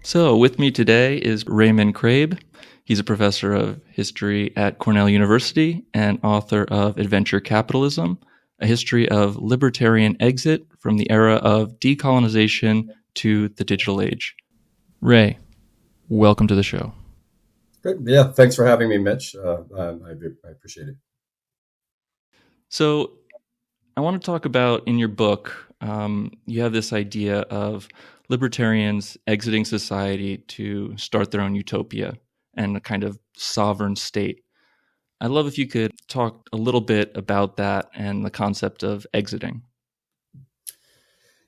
So, with me today is Raymond Craib. He's a professor of history at Cornell University and author of Adventure Capitalism, a history of libertarian exit from the era of decolonization to the digital age. Ray, welcome to the show. Great. Yeah, thanks for having me, Mitch. I appreciate it. So, I want to talk about in your book, you have this idea of libertarians exiting society to start their own utopia and a kind of sovereign state. I'd love if you could talk a little bit about that and the concept of exiting.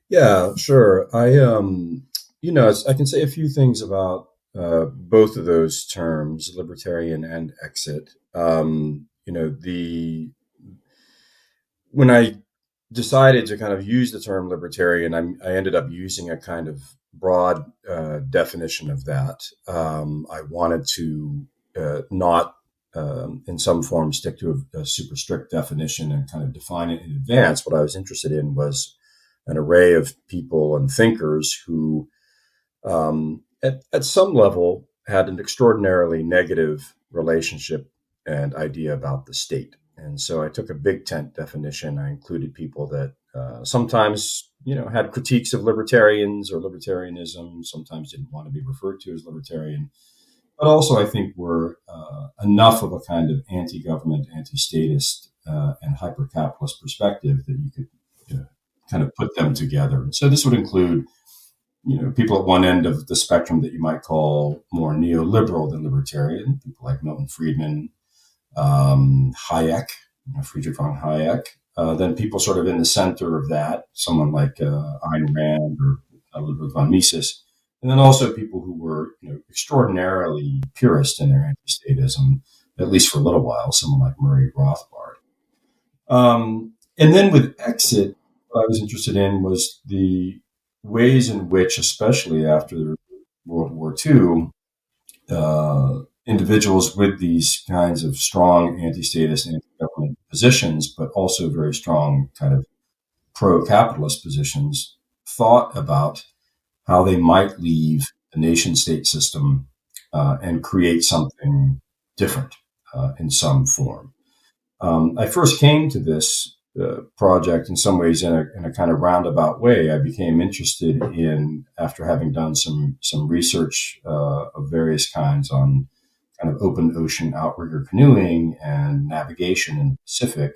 Yeah, sure. I can say a few things about both of those terms, libertarian and exit. When I decided to kind of use the term libertarian, I ended up using a kind of broad definition of that. I wanted to not, in some form, stick to a super strict definition and kind of define it in advance. What I was interested in was an array of people and thinkers who, at some level, had an extraordinarily negative relationship and idea about the state. And so I took a big tent definition. I included people that sometimes, had critiques of libertarians or libertarianism, sometimes didn't want to be referred to as libertarian, but also I think were enough of a kind of anti-government, anti-statist, and hyper-capitalist perspective that you could kind of put them together. And so this would include, people at one end of the spectrum that you might call more neoliberal than libertarian, people like Milton Friedman, Hayek, Friedrich von Hayek. Then people sort of in the center of that, someone like Ayn Rand or Ludwig von Mises. And then also people who were extraordinarily purist in their anti-statism, at least for a little while, someone like Murray Rothbard. And then with exit, what I was interested in was the ways in which, especially after World War II, individuals with these kinds of strong anti-statist, anti-government positions, but also very strong kind of pro-capitalist positions, thought about how they might leave the nation-state system and create something different in some form. I first came to this project in some ways in a kind of roundabout way. I became interested in, after having done some research of various kinds on kind of open ocean outrigger canoeing and navigation in the Pacific,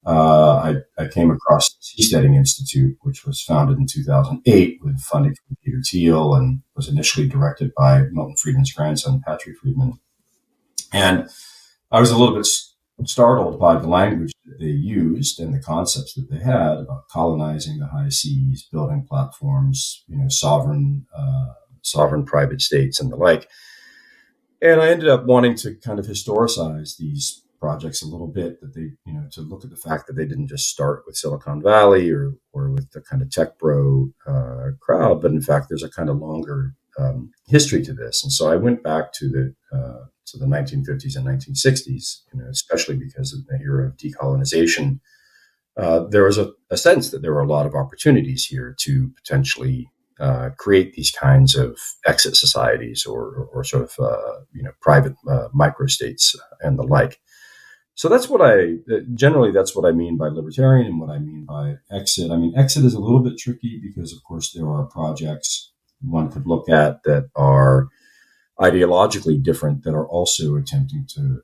I came across the Seasteading Institute, which was founded in 2008 with funding from Peter Thiel and was initially directed by Milton Friedman's grandson, Patrick Friedman. And I was a little bit startled by the language that they used and the concepts that they had about colonizing the high seas, building platforms, sovereign private states and the like. And I ended up wanting to kind of historicize these projects a little bit, that they, to look at the fact that they didn't just start with Silicon Valley or with the kind of tech bro crowd, but in fact, there's a kind of longer history to this. And so I went back to the 1950s and 1960s, especially because of the era of decolonization. There was a sense that there were a lot of opportunities here to potentially create these kinds of exit societies or sort of private microstates and the like. So that's what that's what I mean by libertarian and what I mean by exit. I mean, exit is a little bit tricky because, of course, there are projects one could look at that are ideologically different that are also attempting to,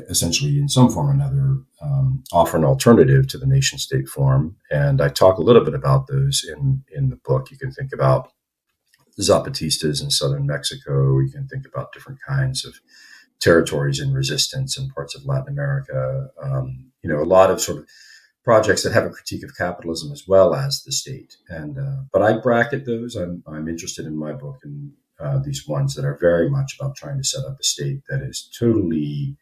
essentially in some form or another, offer an alternative to the nation state form. And I talk a little bit about those in the book. You can think about Zapatistas in southern Mexico. You can think about different kinds of territories in resistance in parts of Latin America. A lot of sort of projects that have a critique of capitalism as well as the state. And but I bracket those. I'm interested in my book in these ones that are very much about trying to set up a state that is totally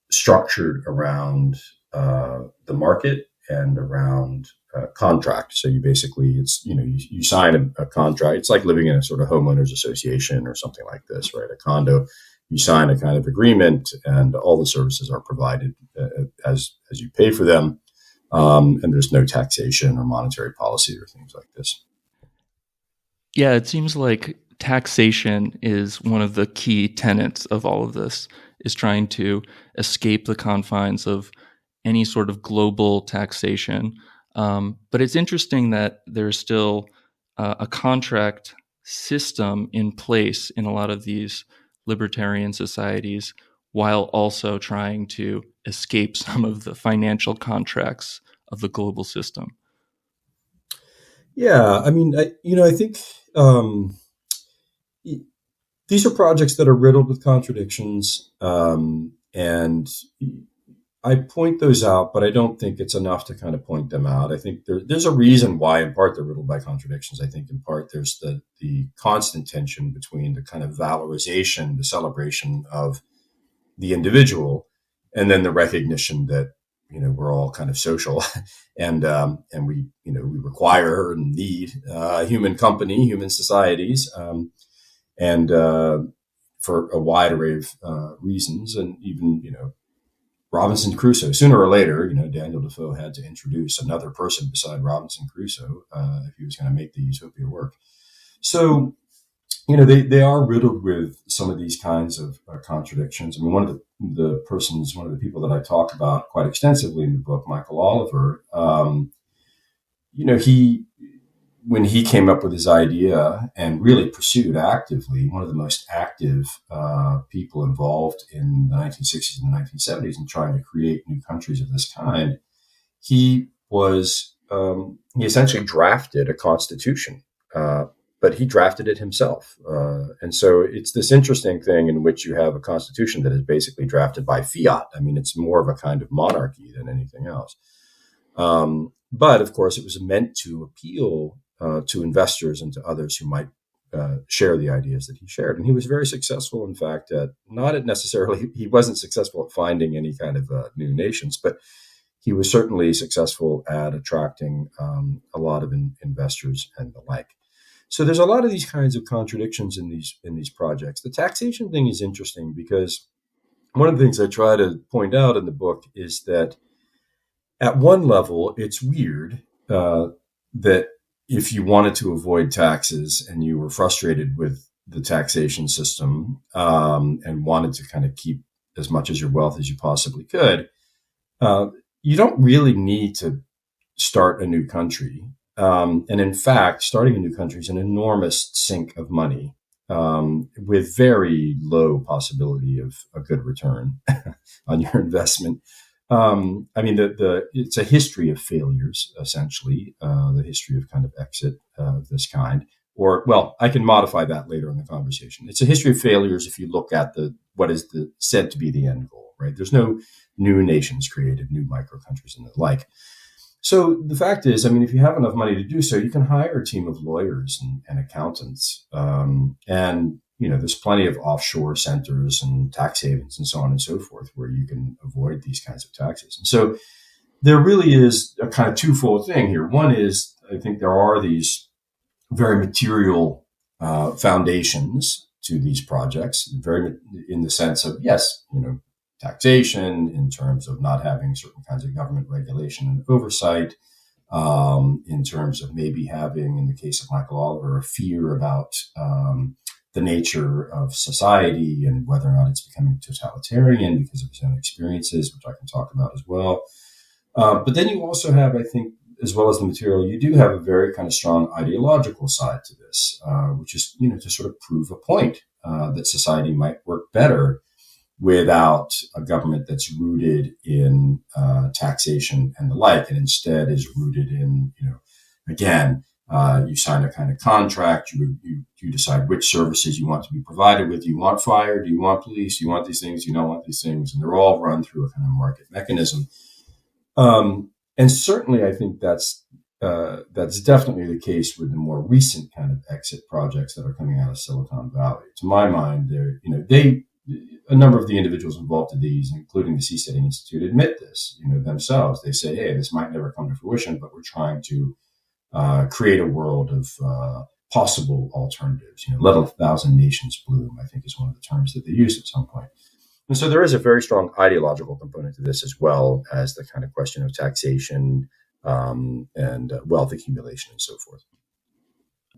structured around the market and around contract. So you basically, you sign a contract. It's like living in a sort of homeowners association or something like this, right? A condo. You sign a kind of agreement, and all the services are provided as you pay for them, and there's no taxation or monetary policy or things like this. Yeah, it seems like taxation is one of the key tenets of all of this, is trying to escape the confines of any sort of global taxation. But it's interesting that there's still a contract system in place in a lot of these libertarian societies, while also trying to escape some of the financial contracts of the global system. Yeah, I mean, I think these are projects that are riddled with contradictions, and I point those out, but I don't think it's enough to kind of point them out. I think there's a reason why, in part, they're riddled by contradictions. I think, in part, there's the constant tension between the kind of valorization, the celebration of the individual, and then the recognition that we're all kind of social, and we we require and need human company, human societies, and for a wide array of reasons, and even Robinson Crusoe. Sooner or later, Daniel Defoe had to introduce another person beside Robinson Crusoe if he was going to make the utopia work. So, they are riddled with some of these kinds of contradictions. I mean, one of the people that I talk about quite extensively in the book, Michael Oliver, when he came up with his idea and really pursued actively, one of the most active people involved in the 1960s and the 1970s in trying to create new countries of this kind, he essentially drafted a constitution, but he drafted it himself. And so it's this interesting thing in which you have a constitution that is basically drafted by fiat. I mean, it's more of a kind of monarchy than anything else. But of course, it was meant to appeal to investors and to others who might share the ideas that he shared. And he was very successful, in fact, he wasn't successful at finding any kind of new nations, but he was certainly successful at attracting a lot of investors and the like. So there's a lot of these kinds of contradictions in these projects. The taxation thing is interesting because one of the things I try to point out in the book is that at one level, it's weird that if you wanted to avoid taxes and you were frustrated with the taxation system and wanted to kind of keep as much as your wealth as you possibly could, you don't really need to start a new country. And in fact, starting a new country is an enormous sink of money with very low possibility of a good return on your investment. I mean, it's a history of failures, essentially, the history of kind of exit of this kind. Or, well, I can modify that later in the conversation. It's a history of failures if you look at what is said to be the end goal, right? There's no new nations created, new micro countries and the like. So the fact is, I mean, if you have enough money to do so, you can hire a team of lawyers and accountants. And, there's plenty of offshore centers and tax havens and so on and so forth where you can avoid these kinds of taxes. And so there really is a kind of twofold thing here. One is, I think there are these very material foundations to these projects, very in the sense of, yes, taxation in terms of not having certain kinds of government regulation and oversight, in terms of maybe having, in the case of Michael Oliver, a fear about the nature of society and whether or not it's becoming totalitarian because of his own experiences, which I can talk about as well. But then you also have, I think, as well as the material, you do have a very kind of strong ideological side to this, which is, to sort of prove a point that society might work better without a government that's rooted in taxation and the like, and instead is rooted in, again, you sign a kind of contract, you decide which services you want to be provided with. Do you want fire? Do you want police? Do you want these things? Do you don't want these things? And they're all run through a kind of market mechanism. And certainly I think that's definitely the case with the more recent kind of exit projects that are coming out of Silicon Valley. To my mind, a number of the individuals involved in these, including the Seasteading Institute, admit this, themselves. They say, hey, this might never come to fruition, but we're trying to create a world of possible alternatives. Let 1,000 nations bloom, I think is one of the terms that they used at some point. And so there is a very strong ideological component to this, as well as the kind of question of taxation and wealth accumulation and so forth.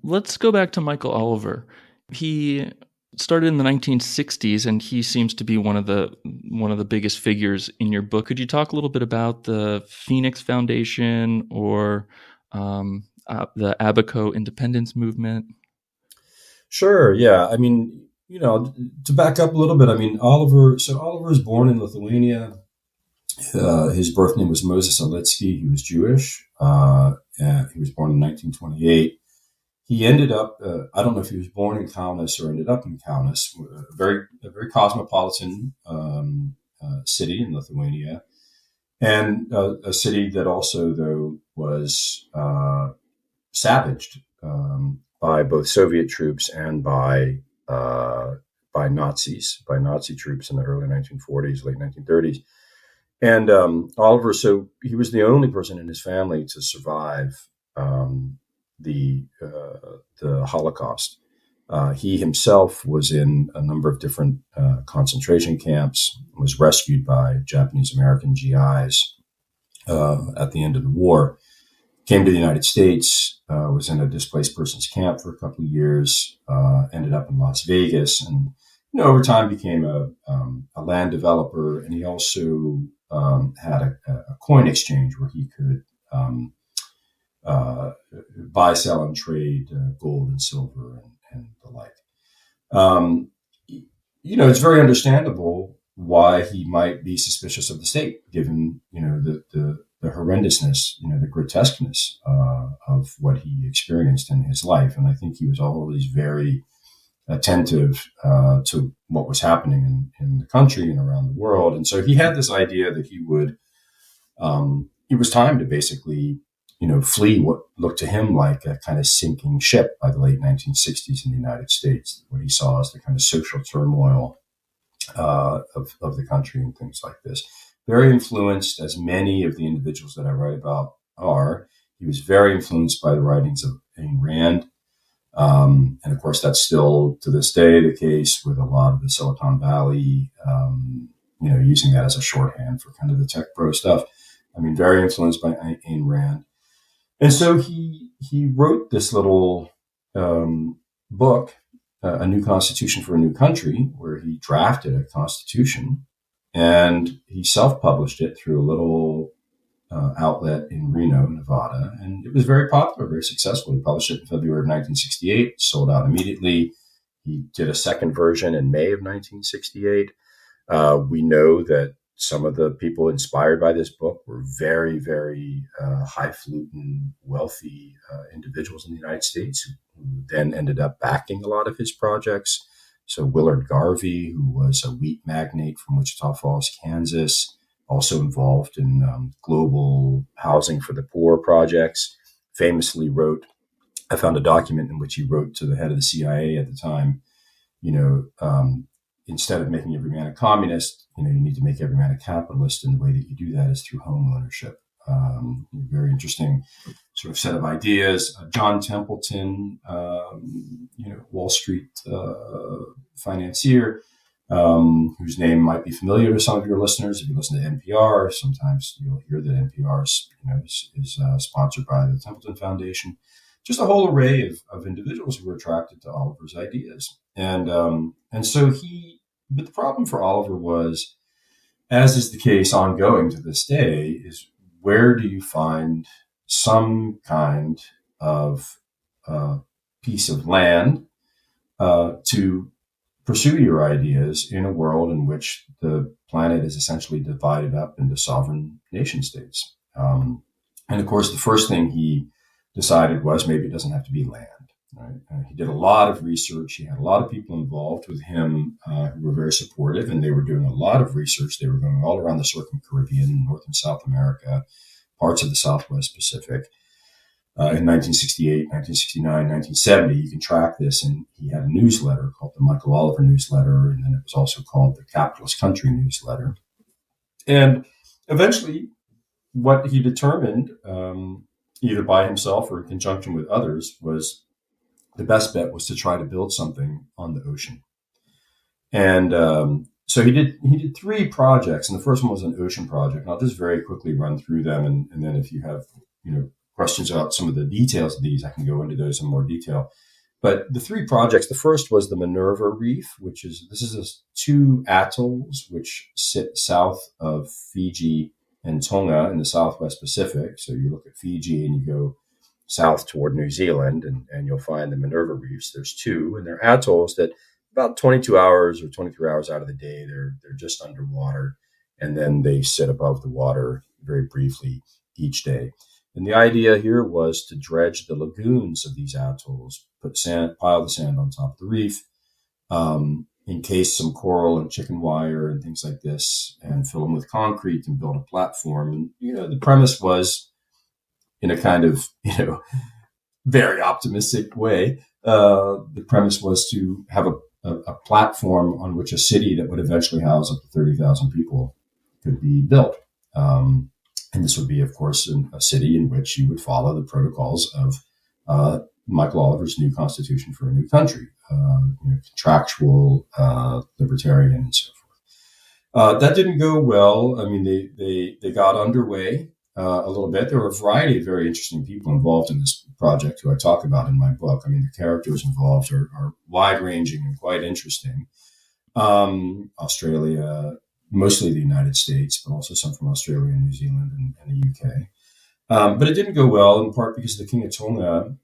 Let's go back to Michael Oliver. He started in the 1960s, and he seems to be one of the biggest figures in your book. Could you talk a little bit about the Phoenix Foundation or the Abaco independence movement? Sure. Yeah. I mean, to back up a little bit, I mean, Oliver was born in Lithuania. His birth name was Moses Alitsky. He was Jewish. And he was born in 1928. He ended up, I don't know if he was born in Kaunas or ended up in Kaunas, a very cosmopolitan city in Lithuania, and a city that also, though, was savaged by both Soviet troops and by Nazi troops in the early 1940s, late 1930s. And Oliver, so he was the only person in his family to survive the Holocaust. He himself was in a number of different concentration camps, was rescued by Japanese American GIs at the end of the war, came to the United States, was in a displaced persons camp for a couple of years, ended up in Las Vegas, and over time became a land developer. And he also had a coin exchange where he could buy, sell, and trade gold and silver and the like. It's very understandable why he might be suspicious of the state, given the horrendousness, the grotesqueness of what he experienced in his life. And I think he was always very attentive to what was happening in the country and around the world. And so he had this idea that it was time to basically flee what looked to him like a kind of sinking ship by the late 1960s in the United States, what he saw as the kind of social turmoil of the country and things like this. Very influenced, as many of the individuals that I write about are. He was very influenced by the writings of Ayn Rand. And of course, that's still to this day the case with a lot of the Silicon Valley, using that as a shorthand for kind of the tech pro stuff. I mean, very influenced by Ayn Rand. And so he wrote this little book, A New Constitution for a New Country, where he drafted a constitution, and he self-published it through a little outlet in Reno, Nevada. And it was very popular, very successful. He published it in February of 1968, sold out immediately. He did a second version in May of 1968. We know that some of the people inspired by this book were very, very highfalutin, wealthy individuals in the United States who then ended up backing a lot of his projects. So Willard Garvey, who was a wheat magnate from Wichita Falls, Kansas, also involved in global housing for the poor projects, famously wrote, I found a document in which he wrote to the head of the CIA at the time, instead of making every man a communist, you need to make every man a capitalist. And the way that you do that is through home ownership. Very interesting sort of set of ideas. John Templeton, Wall Street financier, whose name might be familiar to some of your listeners. If you listen to NPR, sometimes you'll hear that NPR is sponsored by the Templeton Foundation. Just a whole array of individuals who were attracted to Oliver's ideas. And so but the problem for Oliver was, as is the case ongoing to this day, is where do you find some kind of piece of land to pursue your ideas in a world in which the planet is essentially divided up into sovereign nation states? And of course, the first thing he decided was maybe it doesn't have to be land. Right? He did a lot of research. He had a lot of people involved with him who were very supportive, and they were doing a lot of research. They were going all around the Circum-Caribbean, North and South America, parts of the Southwest Pacific. In 1968, 1969, 1970, you can track this, and he had a newsletter called the Michael Oliver Newsletter, and then it was also called the Capitalist Country Newsletter. And eventually, what he determined, either by himself or in conjunction with others, was the best bet was to try to build something on the ocean. And so he did three projects, and the first one was an ocean project. And I'll just very quickly run through them, and then if you have questions about some of the details of these, I can go into those in more detail. But the three projects, the first was the Minerva Reef, this is two atolls which sit south of Fiji and Tonga in the Southwest Pacific. So you look at Fiji and you go south toward New Zealand, and you'll find the Minerva Reefs. There's two, and they're atolls that about 22 hours or 23 hours out of the day, they're just underwater, and then they sit above the water very briefly each day. And the idea here was to dredge the lagoons of these atolls, pile the sand on top of the reef, encase some coral and chicken wire and things like this, and fill them with concrete and build a platform. And, the premise was, in a kind of, very optimistic way, the premise was to have a platform on which a city that would eventually house up to 30,000 people could be built. And this would be, of course, a city in which you would follow the protocols of Michael Oliver's new constitution for a new country, contractual, libertarian, and so forth. That didn't go well. I mean, they got underway a little bit. There were a variety of very interesting people involved in this project who I talk about in my book. I mean, the characters involved are wide-ranging and quite interesting. Australia, mostly the United States, but also some from Australia and New Zealand and the UK. But it didn't go well, in part because the King of Tonga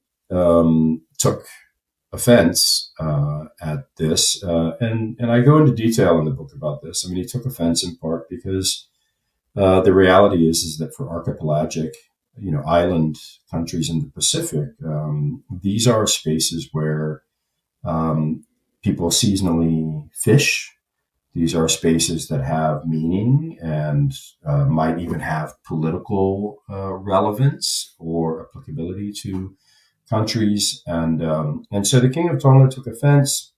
took offense at this. And I go into detail in the book about this. I mean, he took offense in part because the reality is that for archipelagic, island countries in the Pacific, these are spaces where people seasonally fish. These are spaces that have meaning and might even have political relevance or applicability to countries. And so the King of Tonga took offense.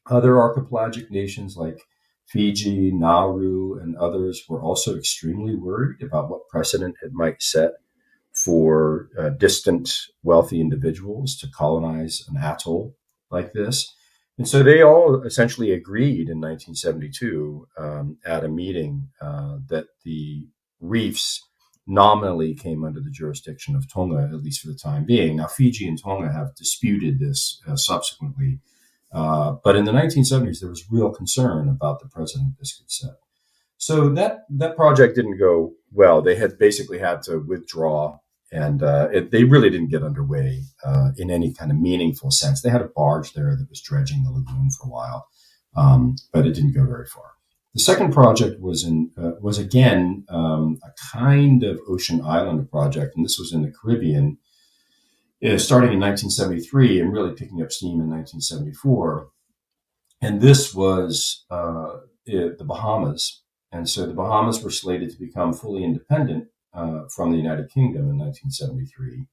Other archipelagic nations like Fiji, Nauru, and others were also extremely worried about what precedent it might set for distant, wealthy individuals to colonize an atoll like this. And so they all essentially agreed in 1972 at a meeting that the reefs nominally came under the jurisdiction of Tonga, at least for the time being. Now, Fiji and Tonga have disputed this subsequently. But in the 1970s, there was real concern about the precedent this could set. So that project didn't go well. They had basically had to withdraw, and they really didn't get underway in any kind of meaningful sense. They had a barge there that was dredging the lagoon for a while, but it didn't go very far. The second project was again a kind of ocean island project, and this was in the Caribbean, starting in 1973 and really picking up steam in 1974. And this was the Bahamas. And so the Bahamas were slated to become fully independent from the United Kingdom in 1973.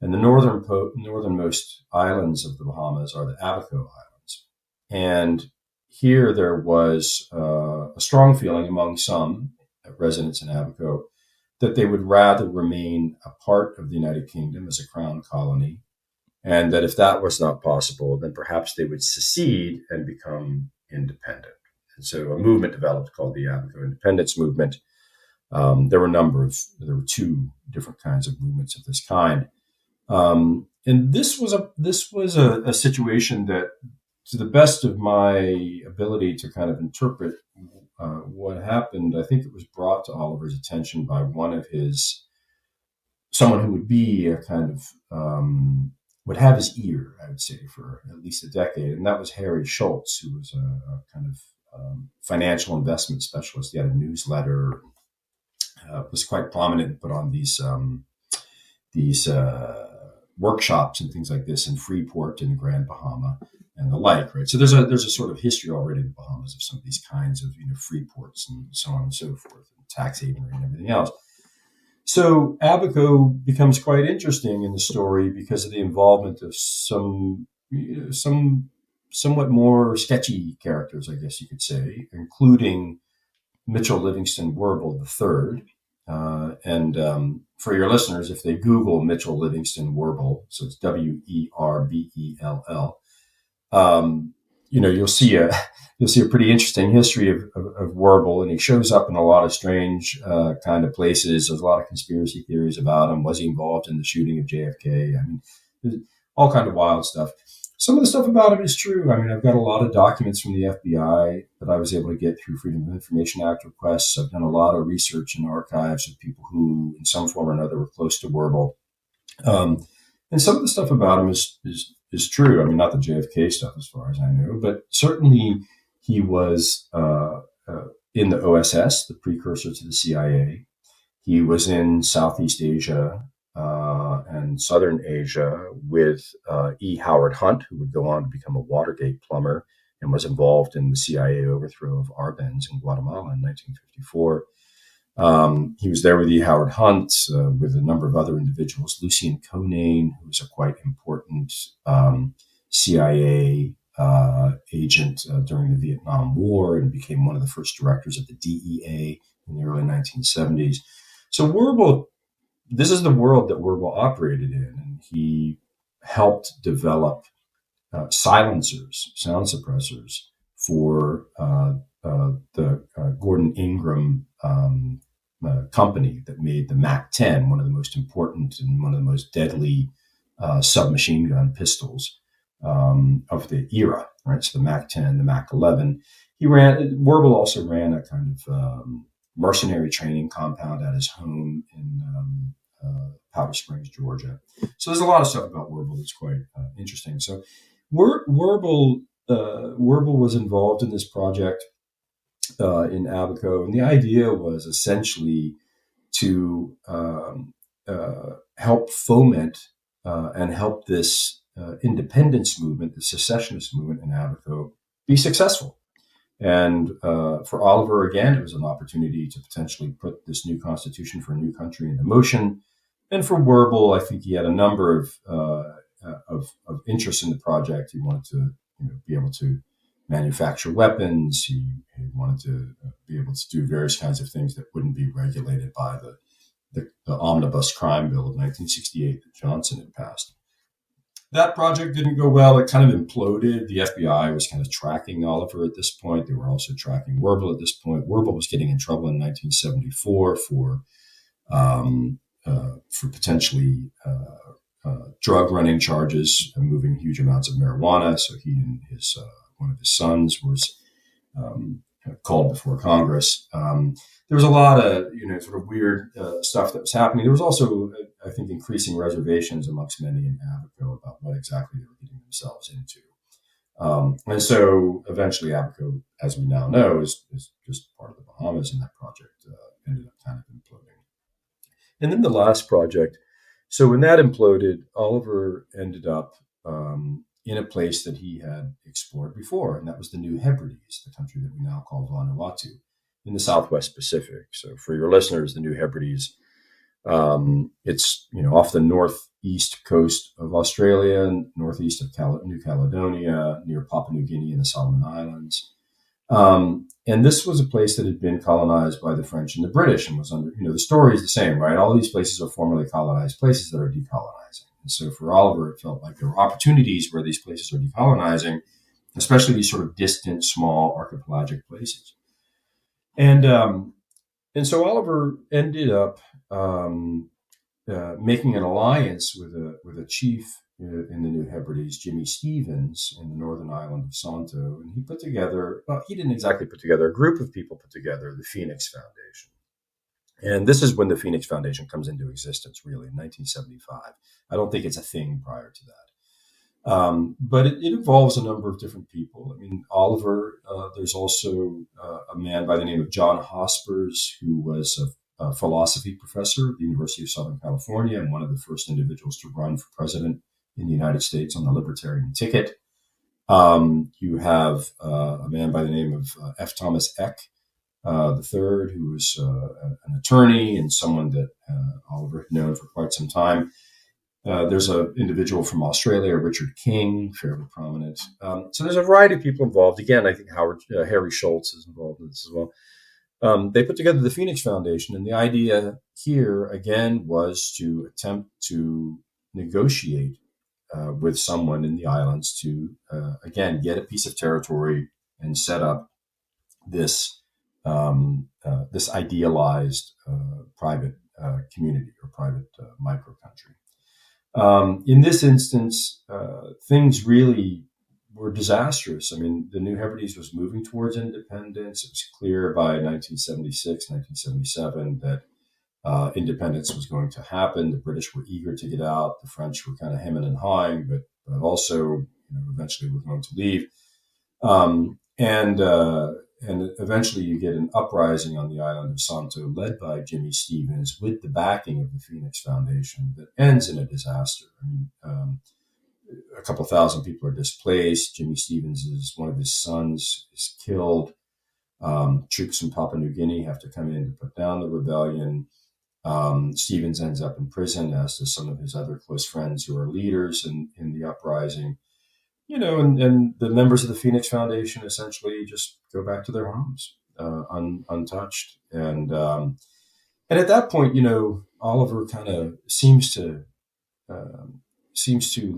And the northernmost islands of the Bahamas are the Abaco Islands. And here there was a strong feeling among some residents in Abaco that they would rather remain a part of the United Kingdom as a crown colony, and that if that was not possible, then perhaps they would secede and become independent. And so a movement developed called the Abaco Independence Movement. There were two different kinds of movements of this kind. And this was a situation that, to the best of my ability to kind of interpret what happened, I think it was brought to Oliver's attention by someone who would be a kind of, would have his ear, I would say, for at least a decade. And that was Harry Schultz, who was a kind of financial investment specialist. He had a newsletter, was quite prominent and put on these workshops and things like this in Freeport and Grand Bahama and the like, right? So there's a sort of history already in the Bahamas of some of these kinds of Freeports and so on and so forth, and tax haven and everything else. So Abaco becomes quite interesting in the story because of the involvement of some somewhat more sketchy characters, I guess you could say, including Mitchell Livingston WerBell III. And for your listeners, if they Google Mitchell Livingston WerBell, so it's WERBELL, you'll see a pretty interesting history of WerBell, and he shows up in a lot of strange kind of places. There's a lot of conspiracy theories about him. Was he involved in the shooting of JFK? I mean, all kind of wild stuff. some of the stuff about him is true. I mean, I've got a lot of documents from the FBI that I was able to get through Freedom of Information Act requests. I've done a lot of research in archives of people who, in some form or another, were close to WerBell. And some of the stuff about him is true. I mean, not the JFK stuff as far as I know, but certainly he was in the OSS, the precursor to the CIA. He was in Southeast Asia and Southern Asia with E. Howard Hunt, who would go on to become a Watergate plumber and was involved in the CIA overthrow of Arbenz in Guatemala in 1954. He was there with E. Howard Hunt, with a number of other individuals. Lucien Conane, who was a quite important CIA agent during the Vietnam War and became one of the first directors of the DEA in the early 1970s. So WerBell, this is the world that WerBell operated in, and he helped develop silencers, sound suppressors for the Gordon Ingram company that made the MAC-10, one of the most important and one of the most deadly submachine gun pistols of the era, right? So the MAC-10, the MAC-11. WerBell also ran a kind of mercenary training compound at his home in Powder Springs, Georgia. So there's a lot of stuff about WerBell that's quite interesting. So WerBell was involved in this project in Abaco, and the idea was essentially to help foment and help this independence movement, the secessionist movement in Abaco, be successful. And for Oliver, again, it was an opportunity to potentially put this new constitution for a new country into motion. And for WerBell, I think he had a number of interests in the project. He wanted to be able to manufacture weapons. He wanted to be able to do various kinds of things that wouldn't be regulated by the Omnibus Crime Bill of 1968 that Johnson had passed. That project didn't go well. It kind of imploded. The FBI was kind of tracking Oliver at this point. They were also tracking WerBell at this point. WerBell was getting in trouble in 1974 for potentially drug running charges and moving huge amounts of marijuana. So he and his one of his sons was called before Congress. There was a lot of sort of weird stuff that was happening. There was also, I think, increasing reservations amongst many in Abaco about what exactly they were getting themselves into. And so eventually Abaco, as we now know, is just part of the Bahamas, and that project ended up kind of imploding. And then the last project, so when that imploded, Oliver ended up in a place that he had explored before, and that was the New Hebrides, the country that we now call Vanuatu, in the Southwest Pacific. So for your listeners, the New Hebrides, it's off the northeast coast of Australia, northeast of New Caledonia, near Papua New Guinea and the Solomon Islands. And this was a place that had been colonized by the French and the British and was under, the story is the same, right? All these places are formerly colonized places that are decolonizing. And so for Oliver, it felt like there were opportunities where these places are decolonizing, especially these sort of distant, small archipelagic places. And so Oliver ended up making an alliance with a chief in the New Hebrides, Jimmy Stevens, in the northern island of Santo. And he put together, he didn't exactly put together, a group of people put together the Phoenix Foundation. And this is when the Phoenix Foundation comes into existence, really, in 1975. I don't think it's a thing prior to that. But it involves a number of different people. I mean, Oliver, there's also a man by the name of John Hospers, who was a philosophy professor at the University of Southern California and one of the first individuals to run for president in the United States on the Libertarian ticket. You have a man by the name of F. Thomas Eck III, who was an attorney and someone that Oliver had known for quite some time. There's an individual from Australia, Richard King, fairly prominent. So there's a variety of people involved. Again, I think Harry Schultz is involved in this as well. They put together the Phoenix Foundation, and the idea here, again, was to attempt to negotiate with someone in the islands to, again, get a piece of territory and set up this this idealized private community or private micro country. In this instance, things really were disastrous. I mean, the New Hebrides was moving towards independence. It was clear by 1976, 1977 that independence was going to happen. The British were eager to get out. The French were kind of hemming and hawing, but also, eventually were going to leave. And eventually you get an uprising on the island of Santo led by Jimmy Stevens with the backing of the Phoenix Foundation that ends in a disaster. I mean, a couple thousand people are displaced. Jimmy Stevens, one of his sons, is killed. Troops from Papua New Guinea have to come in to put down the rebellion. Stevens ends up in prison, as do some of his other close friends who are leaders in the uprising. And the members of the Phoenix Foundation essentially just go back to their homes, untouched. And at that point, Oliver kind of seems to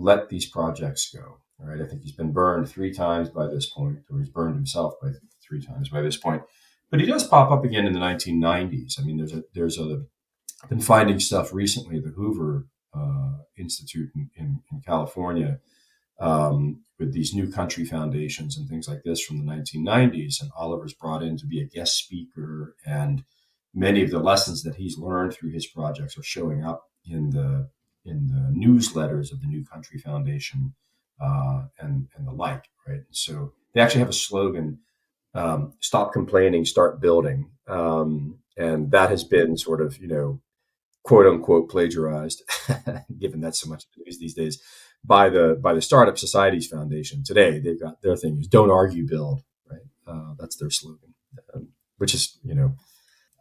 let these projects go. Right? I think he's been burned 3 times by this point, or he's burned himself by 3 times by this point. But he does pop up again in the 1990s. I mean, I've been finding stuff recently at the Hoover Institute in California, with these new country foundations and things like this from the 1990s. And Oliver's brought in to be a guest speaker, and many of the lessons that he's learned through his projects are showing up in the newsletters of the New Country Foundation, and the like, right? So they actually have a slogan, stop complaining, start building. And that has been sort of, quote unquote plagiarized, given that so much of the news these days, by the Startup Societies Foundation. Today, they've got their thing is don't argue, build, right? That's their slogan, which is,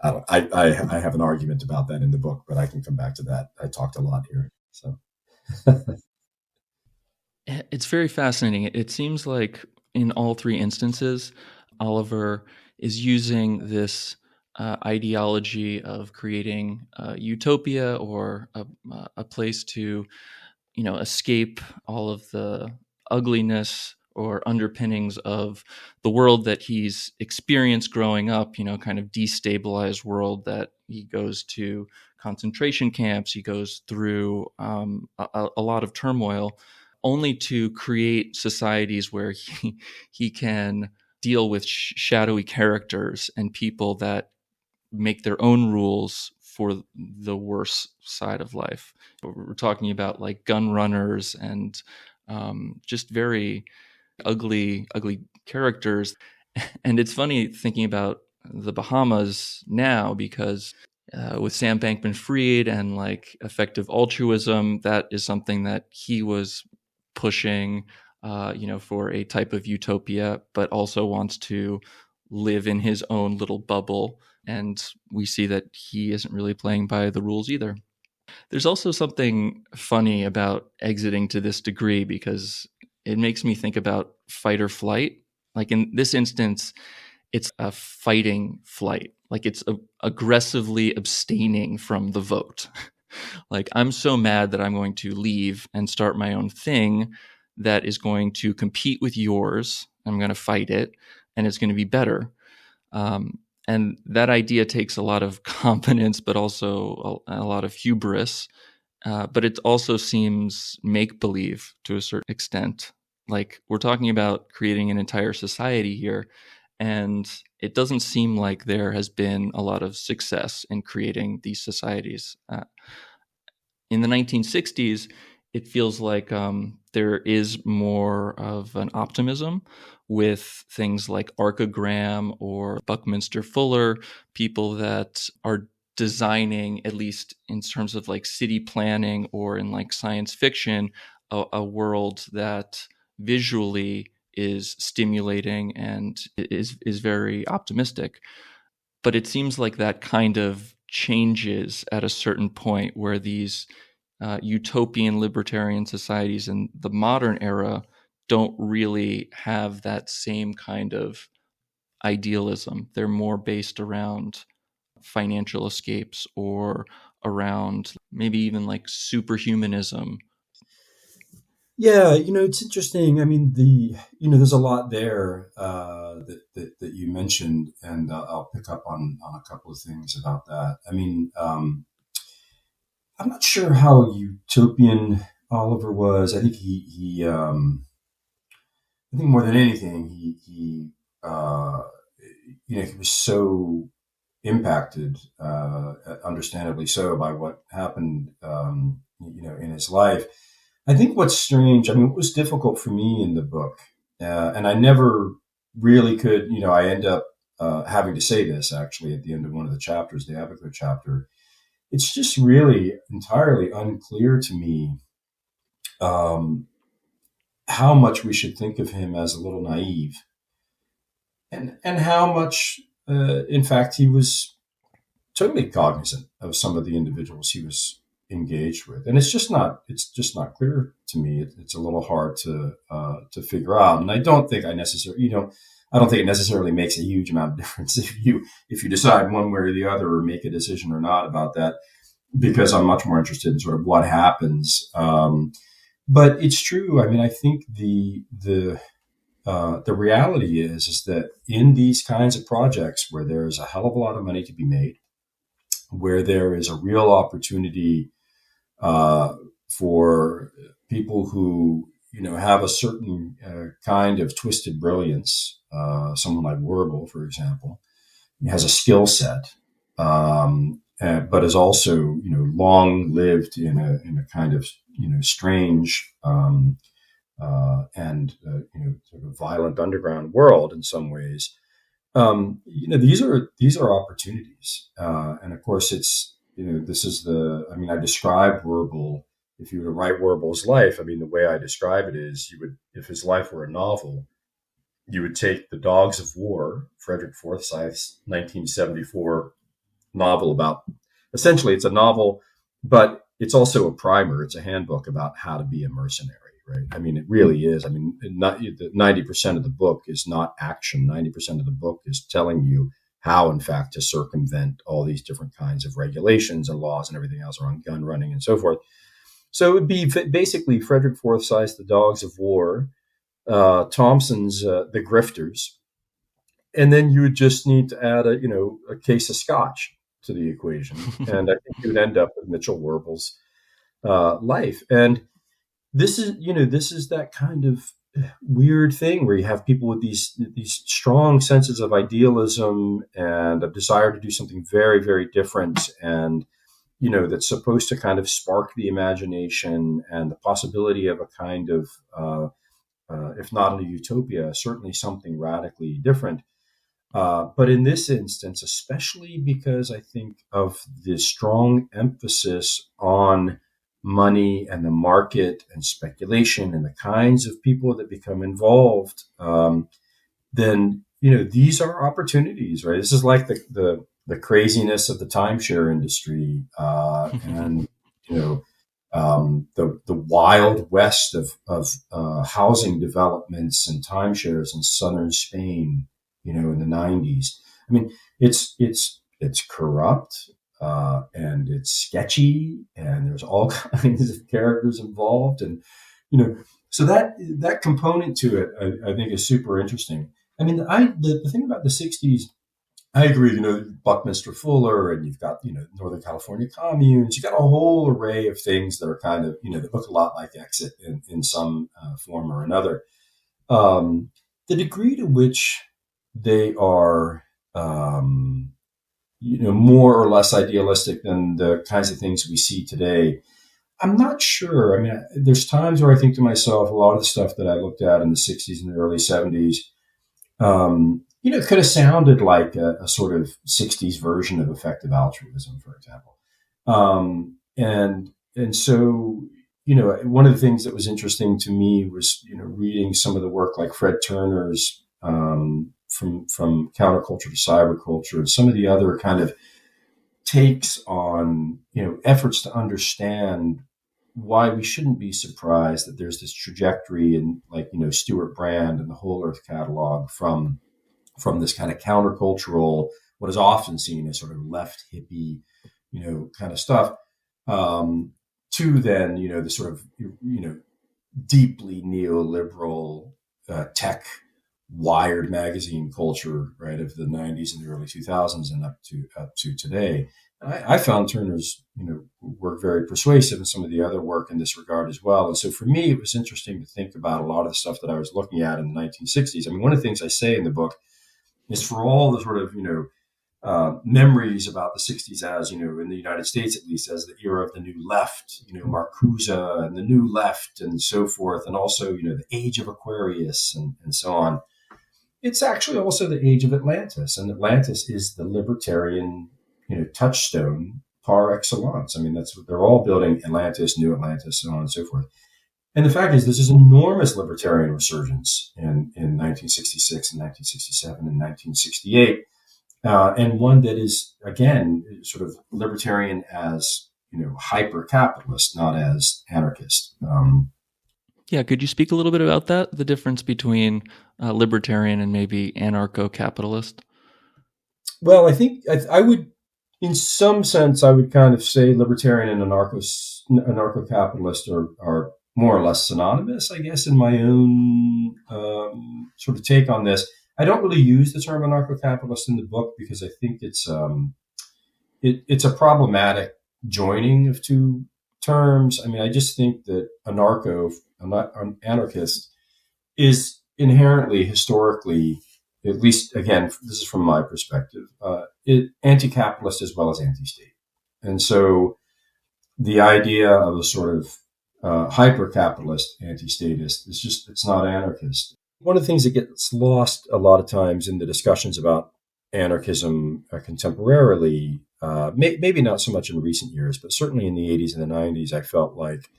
I have an argument about that in the book, but I can come back to that. I talked a lot here. So it's very fascinating. It seems like in all 3 instances, Oliver is using this ideology of creating a utopia, or a place to, escape all of the ugliness or underpinnings of the world that he's experienced growing up, kind of destabilized world that he goes to concentration camps, he goes through a lot of turmoil, only to create societies where he can deal with shadowy characters and people that make their own rules for the worst side of life. We're talking about like gun runners and just very ugly characters. And it's funny thinking about the Bahamas now, because with Sam Bankman-Fried and like effective altruism, that is something that he was pushing, for a type of utopia, but also wants to live in his own little bubble. And we see that he isn't really playing by the rules either. There's also something funny about exiting to this degree, because it makes me think about fight or flight. Like in this instance, it's a fighting flight. Like it's aggressively abstaining from the vote. Like, I'm so mad that I'm going to leave and start my own thing that is going to compete with yours. I'm going to fight it, and it's going to be better. And that idea takes a lot of confidence, but also a lot of hubris. But it also seems make-believe to a certain extent. Like, we're talking about creating an entire society here, and it doesn't seem like there has been a lot of success in creating these societies. In the 1960s, it feels like there is more of an optimism with things like Archigram or Buckminster Fuller, people that are designing, at least in terms of like city planning or in like science fiction, a world that visually is stimulating and is very optimistic. But it seems like that kind of changes at a certain point where these utopian libertarian societies in the modern era don't really have that same kind of idealism. They're more based around financial escapes or around maybe even like superhumanism. Yeah, it's interesting. I mean, there's a lot there that you mentioned, and I'll pick up on a couple of things about that. I mean, I'm not sure how utopian Oliver was. I think I think more than anything, he was so impacted, understandably so, by what happened, in his life. I think what's strange, I mean, what was difficult for me in the book, and I never really could, I end up having to say this actually at the end of one of the chapters, the Abaco chapter. It's just really entirely unclear to me um, how much we should think of him as a little naive, and how much, in fact, he was totally cognizant of some of the individuals he was engaged with, and it's just not clear to me. It's a little hard to figure out, and I don't think I don't think it necessarily makes a huge amount of difference if you decide one way or the other, or make a decision or not about that, because I'm much more interested in sort of what happens. But it's true. I mean, I think the reality is that in these kinds of projects where there's a hell of a lot of money to be made, where there is a real opportunity for people who have a certain kind of twisted brilliance, someone like WerBell, for example, has a skill set, but is also long lived in a kind of strange and sort of violent underground world in some ways. These are opportunities, and of course, this is I mean, I describe WerBell. If you were to write WerBell's life, I mean, the way I describe it is, if his life were a novel, you would take The Dogs of War, Frederick Forsyth's 1974 novel about. Essentially, it's a novel, but it's also a primer. It's a handbook about how to be a mercenary. Right. I mean, it really is. I mean, 90% of the book is not action. 90% of the book is telling you how, in fact, to circumvent all these different kinds of regulations and laws and everything else around gun running and so forth. So it would be basically Frederick Forsyth's The Dogs of War, Thompson's The Grifters, and then you would just need to add a case of scotch to the equation, and I think you would end up with Mitchell WerBell's life. And this is that kind of weird thing where you have people with these strong senses of idealism and a desire to do something very, very different, and that's supposed to kind of spark the imagination and the possibility of a kind of, if not a utopia, certainly something radically different. But in this instance, especially because I think of the strong emphasis on money and the market and speculation and the kinds of people that become involved, then these are opportunities, right? This is like the craziness of the timeshare industry, and the wild west of housing developments and timeshares in southern Spain, in the 90s. I mean, it's corrupt, and it's sketchy, and there's all kinds of characters involved, and so that component to it, I think, is super interesting. I mean, the thing about the 60s, I agree, Buckminster Fuller, and you've got, Northern California communes, you've got a whole array of things that are kind of, that look a lot like Exit in some form or another. The degree to which they are, more or less idealistic than the kinds of things we see today, I'm not sure. I mean, there's times where I think to myself, a lot of the stuff that I looked at in the 60s and the early 70s, it could have sounded like a sort of 60s version of effective altruism, for example. And so, one of the things that was interesting to me was, reading some of the work like Fred Turner's, from counterculture to cyberculture, and some of the other kind of takes on, efforts to understand why we shouldn't be surprised that there's this trajectory in, like, Stuart Brand and the Whole Earth catalog from this kind of countercultural, what is often seen as sort of left hippie, kind of stuff, to then, the sort of, deeply neoliberal tech Wired magazine culture, right, of the 90s and the early 2000s and up to today. I found Turner's, work very persuasive, and some of the other work in this regard as well. And so for me, it was interesting to think about a lot of the stuff that I was looking at in the 1960s. I mean, one of the things I say in the book is, for all the sort of, memories about the 60s as, in the United States, at least, as the era of the new left, Marcuse and the new left and so forth, and also, the age of Aquarius and so on. It's actually also the age of Atlantis, and Atlantis is the libertarian, touchstone par excellence. I mean, that's what they're all building: Atlantis, New Atlantis, so on and so forth. And the fact is, this is enormous libertarian resurgence in 1966 and 1967 and 1968, and one that is, again, sort of libertarian as, hyper-capitalist, not as anarchist. Yeah, could you speak a little bit about that, the difference between libertarian and maybe anarcho-capitalist? Well, I think I would, in some sense, I would kind of say libertarian and anarcho-capitalist are more or less synonymous, I guess, in my own sort of take on this. I don't really use the term anarcho-capitalist in the book because I think it's a problematic joining of two terms. I mean, I just think that anarchist is inherently, historically, at least, again, this is from my perspective, anti-capitalist as well as anti-state. And so the idea of a sort of hyper-capitalist anti-statist is just, it's not anarchist. One of the things that gets lost a lot of times in the discussions about anarchism contemporarily, maybe not so much in recent years, but certainly in the 80s and the 90s, I felt like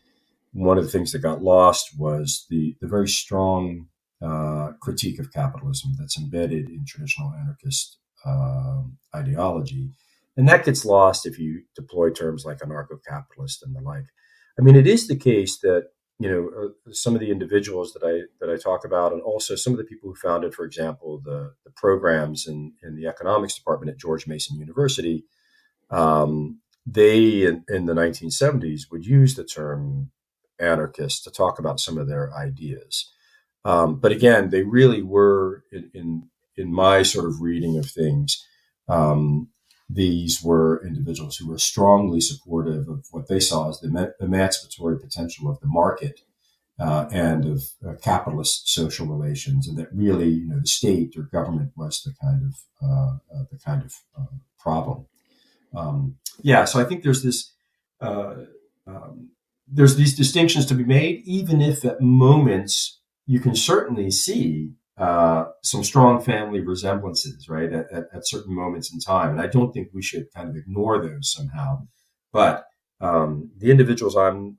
one of the things that got lost was the very strong critique of capitalism that's embedded in traditional anarchist ideology. And that gets lost if you deploy terms like anarcho-capitalist and the like. I mean, it is the case that, some of the individuals that I talk about, and also some of the people who founded, for example, the programs in the economics department at George Mason University, they in the 1970s would use the term anarchist to talk about some of their ideas. But again, they really were, in my sort of reading of things, these were individuals who were strongly supportive of what they saw as the emancipatory potential of the market and of capitalist social relations, and that really, the state or government was the kind of problem. So I think there's this. There's these distinctions to be made, even if at moments you can certainly see some strong family resemblances, right, at certain moments in time. And I don't think we should kind of ignore those somehow. But the individuals I'm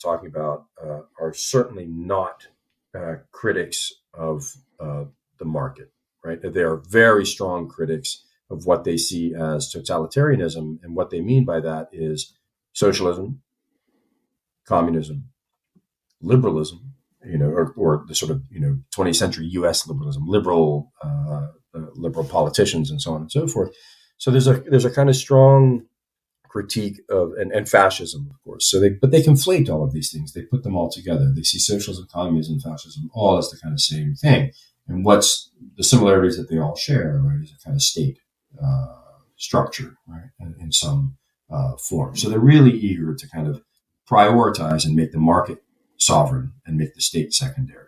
talking about are certainly not critics of the market, right? They are very strong critics of what they see as totalitarianism. And what they mean by that is socialism, communism, liberalism, or the sort of 20th century U.S. liberalism, liberal politicians, and so on and so forth. So there's a kind of strong critique of and fascism, of course. So they conflate all of these things. They put them all together. They see socialism, communism, fascism all as the kind of same thing. And what's the similarities that they all share, right, is a kind of state structure, right, in some form. So they're really eager to kind of prioritize and make the market sovereign and make the state secondary.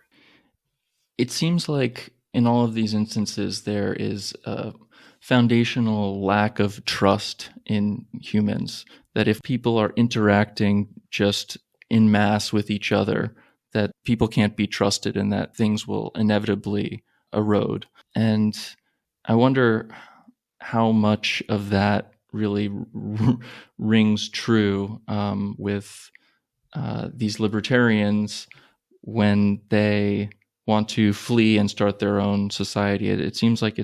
It seems like in all of these instances, there is a foundational lack of trust in humans, that if people are interacting just en masse with each other, that people can't be trusted and that things will inevitably erode. And I wonder how much of that really rings true with these libertarians when they want to flee and start their own society. It seems like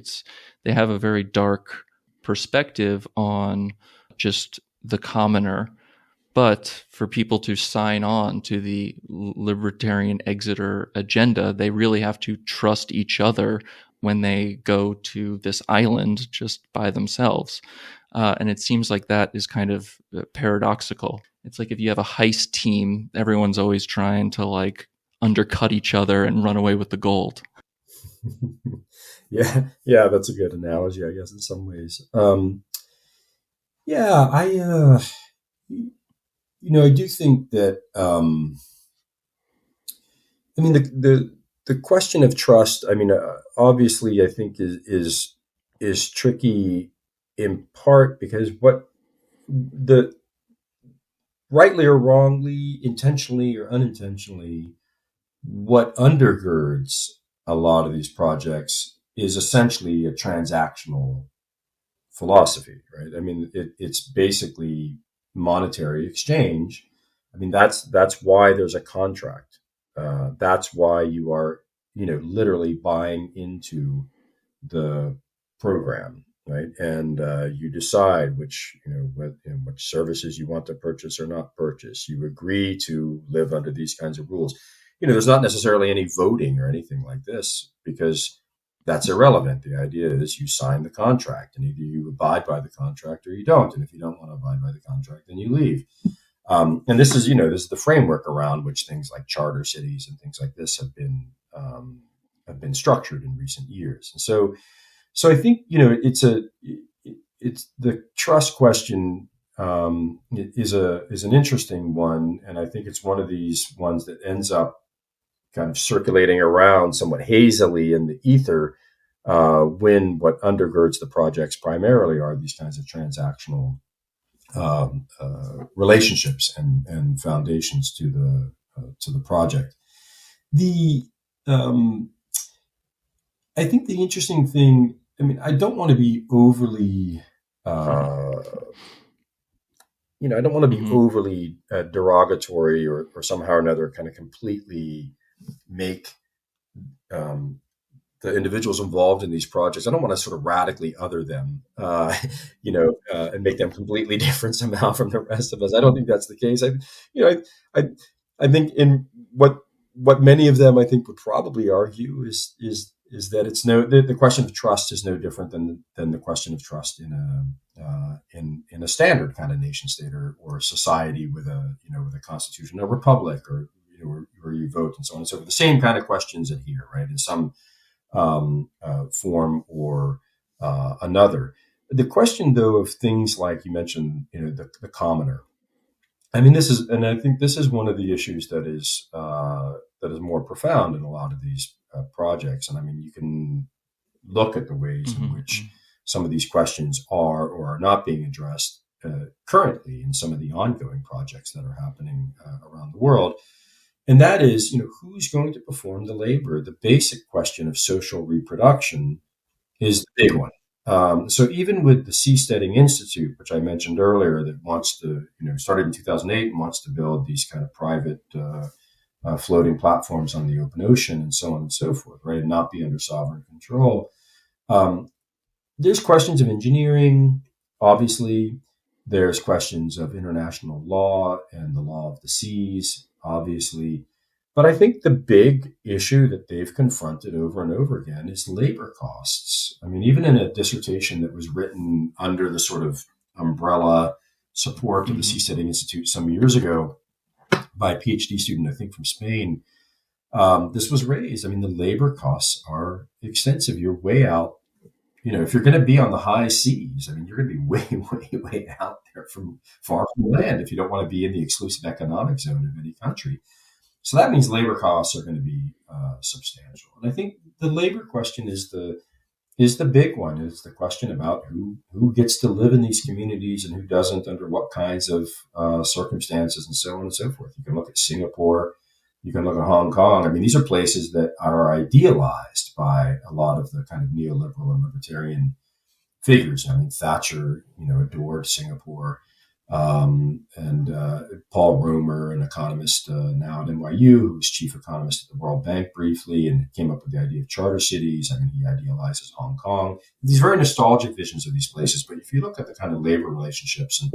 they have a very dark perspective on just the commoner. But for people to sign on to the libertarian exiter agenda, they really have to trust each other when they go to this island just by themselves. And it seems like that is kind of paradoxical. It's like if you have a heist team, everyone's always trying to like undercut each other and run away with the gold. Yeah, that's a good analogy, I guess, in some ways. Yeah, I do think that, I mean, the question of trust, I mean, obviously, I think is tricky in part because what the rightly or wrongly, intentionally or unintentionally, what undergirds a lot of these projects is essentially a transactional philosophy, right? I mean, it's basically monetary exchange. I mean, that's why there's a contract. That's why you are, literally buying into the program, right? And you decide which services you want to purchase or not purchase. You agree to live under these kinds of rules. There's not necessarily any voting or anything like this because that's irrelevant. The idea is you sign the contract, and either you abide by the contract or you don't. And if you don't want to abide by the contract, then you leave. And this is the framework around which things like charter cities and things like this have been structured in recent years. And so I think it's the trust question is an interesting one, and I think it's one of these ones that ends up kind of circulating around somewhat hazily in the ether when what undergirds the projects primarily are these kinds of transactional relationships and foundations to the project. The I think the interesting thing, I mean, I don't want to be overly, I don't want to be overly derogatory or somehow or another kind of completely make the individuals involved in these projects. I don't want to sort of radically other them, and make them completely different somehow from the rest of us. I don't think that's the case. I think in what many of them I think would probably argue is that it's the question of trust is no different than the question of trust in a standard kind of nation state or society with a constitution, a republic, or where you vote and so on and so forth. The same kind of questions adhere, right, in some form or another. The question, though, of things like you mentioned, the commoner. I mean, I think this is one of the issues that is more profound in a lot of these projects. And I mean, you can look at the ways in which some of these questions are or are not being addressed currently in some of the ongoing projects that are happening around the world. And that is, who's going to perform the labor? The basic question of social reproduction is the big one. So even with the Seasteading Institute, which I mentioned earlier, that wants to, started in 2008 and wants to build these kind of private floating platforms on the open ocean and so on and so forth, right, and not be under sovereign control. There's questions of engineering, obviously. There's questions of international law and the law of the seas, obviously. But I think the big issue that they've confronted over and over again is labor costs. I mean, even in a dissertation that was written under the sort of umbrella support of the Seasteading Institute some years ago by a PhD student, I think from Spain, this was raised. I mean, the labor costs are extensive. You're way out. If you're going to be on the high seas, I mean, you're going to be way, way, way out there far from land if you don't want to be in the exclusive economic zone of any country. So that means labor costs are going to be substantial. And I think the labor question is the big one. It's the question about who gets to live in these communities and who doesn't, under what kinds of circumstances, and so on and so forth. You can look at Singapore. You can look at Hong Kong. I mean, these are places that are idealized by a lot of the kind of neoliberal and libertarian figures. I mean, Thatcher, adored Singapore. And Paul Romer, an economist now at NYU, who was chief economist at the World Bank briefly and came up with the idea of charter cities. I mean, he idealizes Hong Kong. These very nostalgic visions of these places. But if you look at the kind of labor relationships and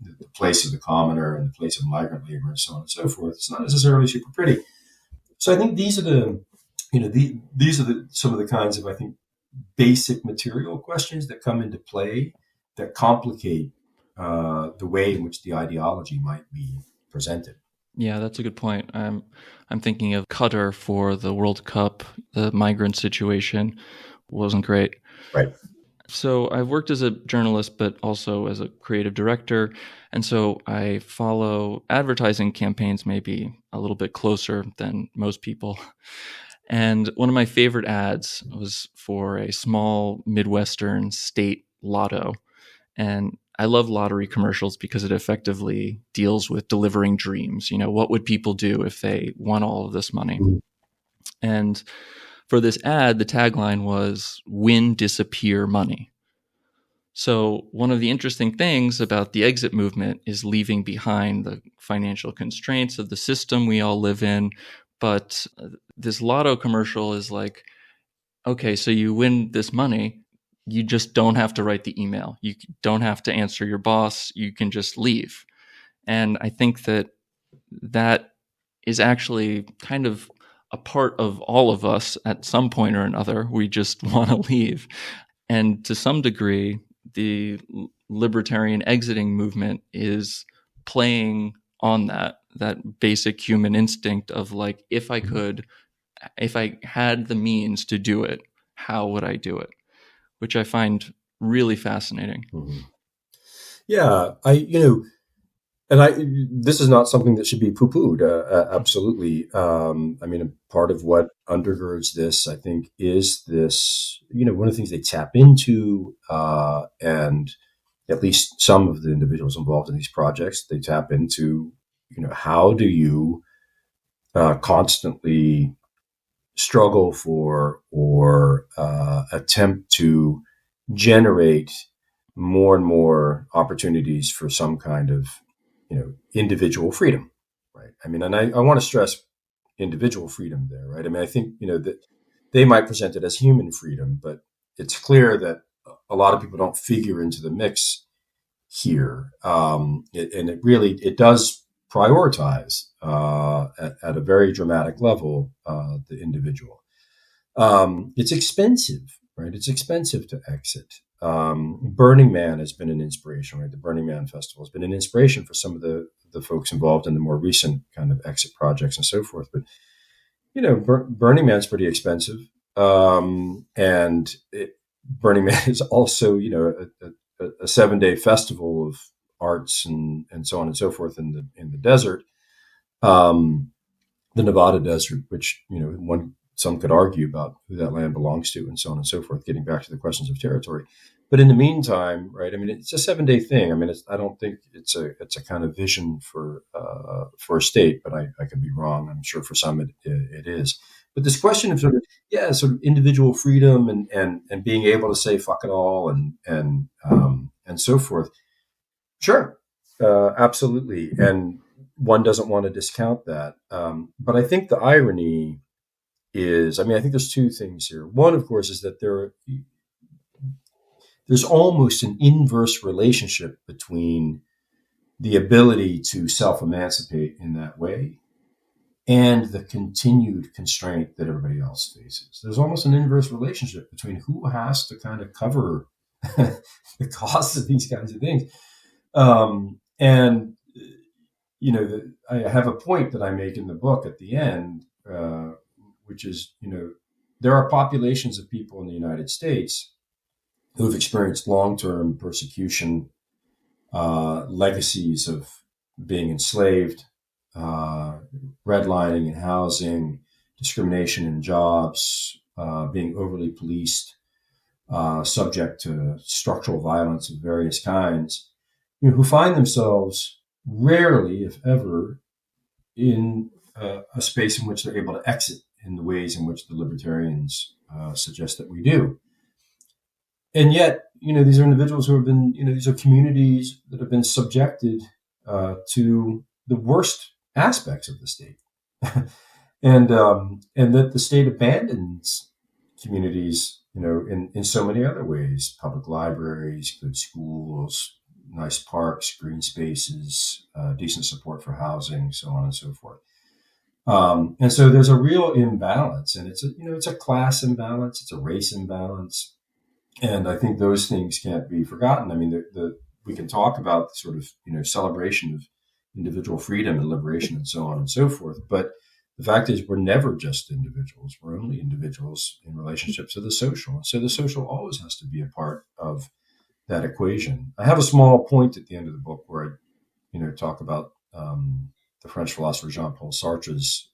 the place of the commoner and the place of migrant labor and so on and so forth, it's not necessarily super pretty. So I think these are some of the kinds of, I think, basic material questions that come into play that complicate the way in which the ideology might be presented. Yeah, that's a good point. I'm thinking of Qatar for the World Cup. The migrant situation wasn't great. Right. So I've worked as a journalist, but also as a creative director. And so I follow advertising campaigns maybe a little bit closer than most people. And one of my favorite ads was for a small Midwestern state lotto. And I love lottery commercials because it effectively deals with delivering dreams. You know, what would people do if they won all of this money? Mhm. And for this ad, the tagline was win, disappear money. So, one of the interesting things about the exit movement is leaving behind the financial constraints of the system we all live in. But this lotto commercial is like, okay, so you win this money. You just don't have to write the email. You don't have to answer your boss. You can just leave. And I think that that is actually kind of a part of all of us at some point or another. We just want to leave. And to some degree, the libertarian exiting movement is playing on that basic human instinct of like, if I had the means to do it, how would I do it? Which I find really fascinating. Mm-hmm. Yeah, this is not something that should be poo-pooed. Absolutely. I mean, part of what undergirds this, I think, is this. One of the things they tap into, and at least some of the individuals involved in these projects, they tap into. How do you constantly struggle for or attempt to generate more and more opportunities for some kind of individual freedom, right? I mean, and I want to stress individual freedom there, right? I mean, I think that they might present it as human freedom, but it's clear that a lot of people don't figure into the mix here, and it does prioritize at a very dramatic level the individual. It's expensive, right? It's expensive to exit. Burning Man has been an inspiration, right? The Burning Man Festival has been an inspiration for some of the folks involved in the more recent kind of exit projects and so forth. But Burning Man's pretty expensive, and Burning Man is also a 7-day festival of arts and so on and so forth in the desert, the Nevada desert, which some could argue about who that land belongs to and so on and so forth, getting back to the questions of territory. But in the meantime, right, I mean, it's a 7-day thing. I mean, I don't think it's a kind of vision for a state, but I could be wrong. I'm sure for some it is. But this question of sort of individual freedom and being able to say fuck it all and so forth. Sure, absolutely. And one doesn't want to discount that. But I think the irony is, I mean, I think there's two things here. One, of course, is that there's almost an inverse relationship between the ability to self-emancipate in that way and the continued constraint that everybody else faces. There's almost an inverse relationship between who has to kind of cover the costs of these kinds of things. And, I have a point that I make in the book at the end, which is, there are populations of people in the United States who have experienced long-term persecution, legacies of being enslaved, redlining in housing, discrimination in jobs, being overly policed, subject to structural violence of various kinds, who find themselves rarely, if ever, in a space in which they're able to exit in the ways in which the libertarians suggest that we do. And yet, these are individuals who have been, these are communities that have been subjected to the worst aspects of the state. and that the state abandons communities, in so many other ways: public libraries, good schools, nice parks, green spaces, decent support for housing, so on and so forth. And so there's a real imbalance, and it's a class imbalance, it's a race imbalance, and I think those things can't be forgotten. I mean, we can talk about the sort of celebration of individual freedom and liberation and so on and so forth. But the fact is, we're never just individuals. We're only individuals in relationship to the social. And so the social always has to be a part of that equation. I have a small point at the end of the book where I, talk about the French philosopher Jean-Paul Sartre's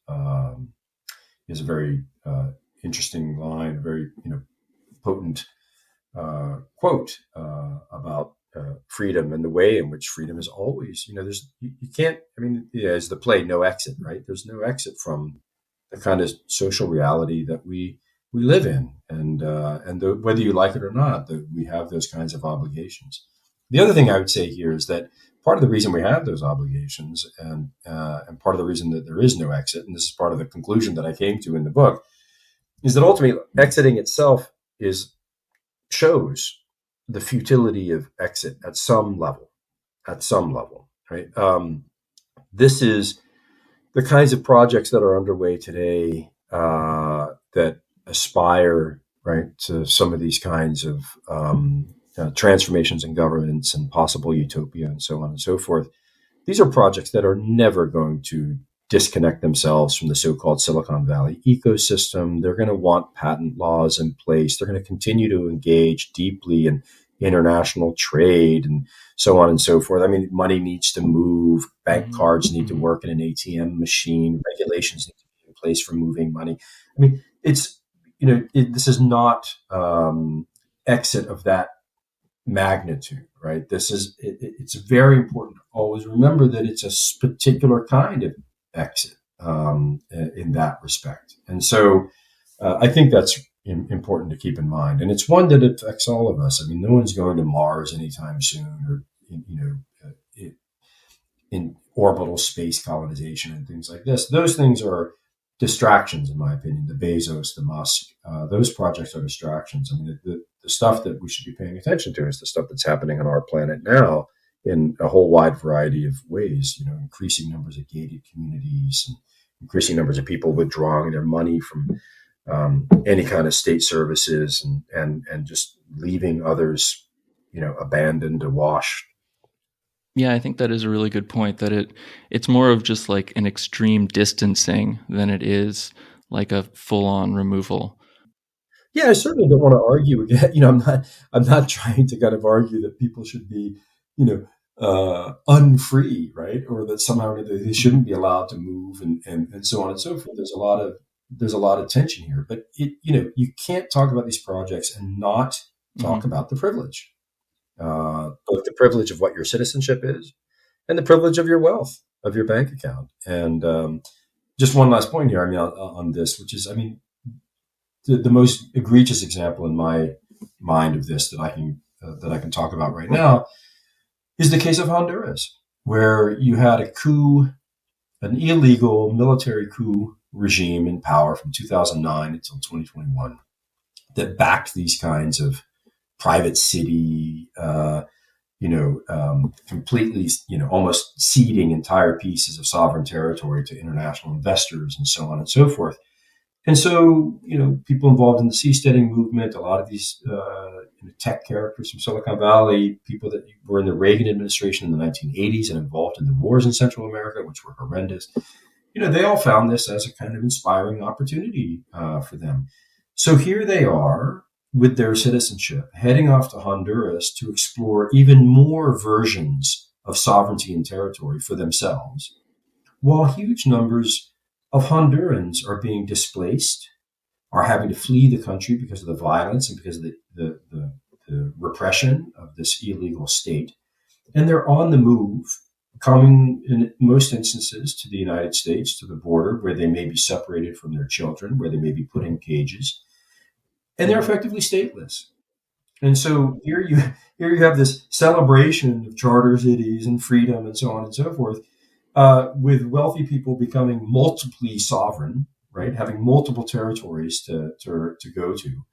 is a very interesting line, a very potent quote about freedom and the way in which freedom is always, you can't, as the play No Exit, right? There's no exit from the kind of social reality that we live in, and whether you like it or not, we have those kinds of obligations. The other thing I would say here is that part of the reason we have those obligations, and part of the reason that there is no exit, and this is part of the conclusion that I came to in the book, is that ultimately exiting itself shows the futility of exit at some level, right? This is the kinds of projects that are underway today that aspire, right, to some of these kinds of transformations in governments and possible utopia and so on and so forth. These are projects that are never going to disconnect themselves from the so-called Silicon Valley ecosystem. They're going to want patent laws in place. They're going to continue to engage deeply in international trade and so on and so forth. Money needs to move. Bank cards need to work in an ATM machine. Regulations need to be in place for moving money. This is not exit of that magnitude, right? It's very important to always remember that it's a particular kind of exit in that respect. And so I think that's important to keep in mind. And it's one that affects all of us. No one's going to Mars anytime soon, or, in orbital space colonization and things like this. Those things are distractions, in my opinion. The Bezos, the Musk, those projects are distractions. The stuff that we should be paying attention to is the stuff that's happening on our planet now in a whole wide variety of ways. Increasing numbers of gated communities and increasing numbers of people withdrawing their money from any kind of state services and just leaving others, abandoned to wash. Yeah, I think that is a really good point, that it's more of just like an extreme distancing than it is like a full-on removal. Yeah, I certainly don't want to argue again. I'm not trying to kind of argue that people should be, unfree, right? Or that somehow they shouldn't be allowed to move and so on and so forth. There's a lot of tension here, but you can't talk about these projects and not talk about the privilege. Both the privilege of what your citizenship is and the privilege of your wealth, of your bank account. And just one last point here, on this, which is, the most egregious example in my mind of this that I can talk about right now is the case of Honduras, where you had a coup, an illegal military coup regime in power from 2009 until 2021 that backed these kinds of private city, completely, almost ceding entire pieces of sovereign territory to international investors and so on and so forth. And so, people involved in the seasteading movement, a lot of these tech characters from Silicon Valley, people that were in the Reagan administration in the 1980s and involved in the wars in Central America, which were horrendous, they all found this as a kind of inspiring opportunity for them. So here they are with their citizenship, heading off to Honduras to explore even more versions of sovereignty and territory for themselves, while huge numbers of Hondurans are being displaced, are having to flee the country because of the violence and because of the repression of this illegal state. And they're on the move, coming in most instances to the United States, to the border, where they may be separated from their children, where they may be put in cages. And they're effectively stateless. And so here you have this celebration of charter cities and freedom and so on and so forth, with wealthy people becoming multiply sovereign, right, having multiple territories to go to,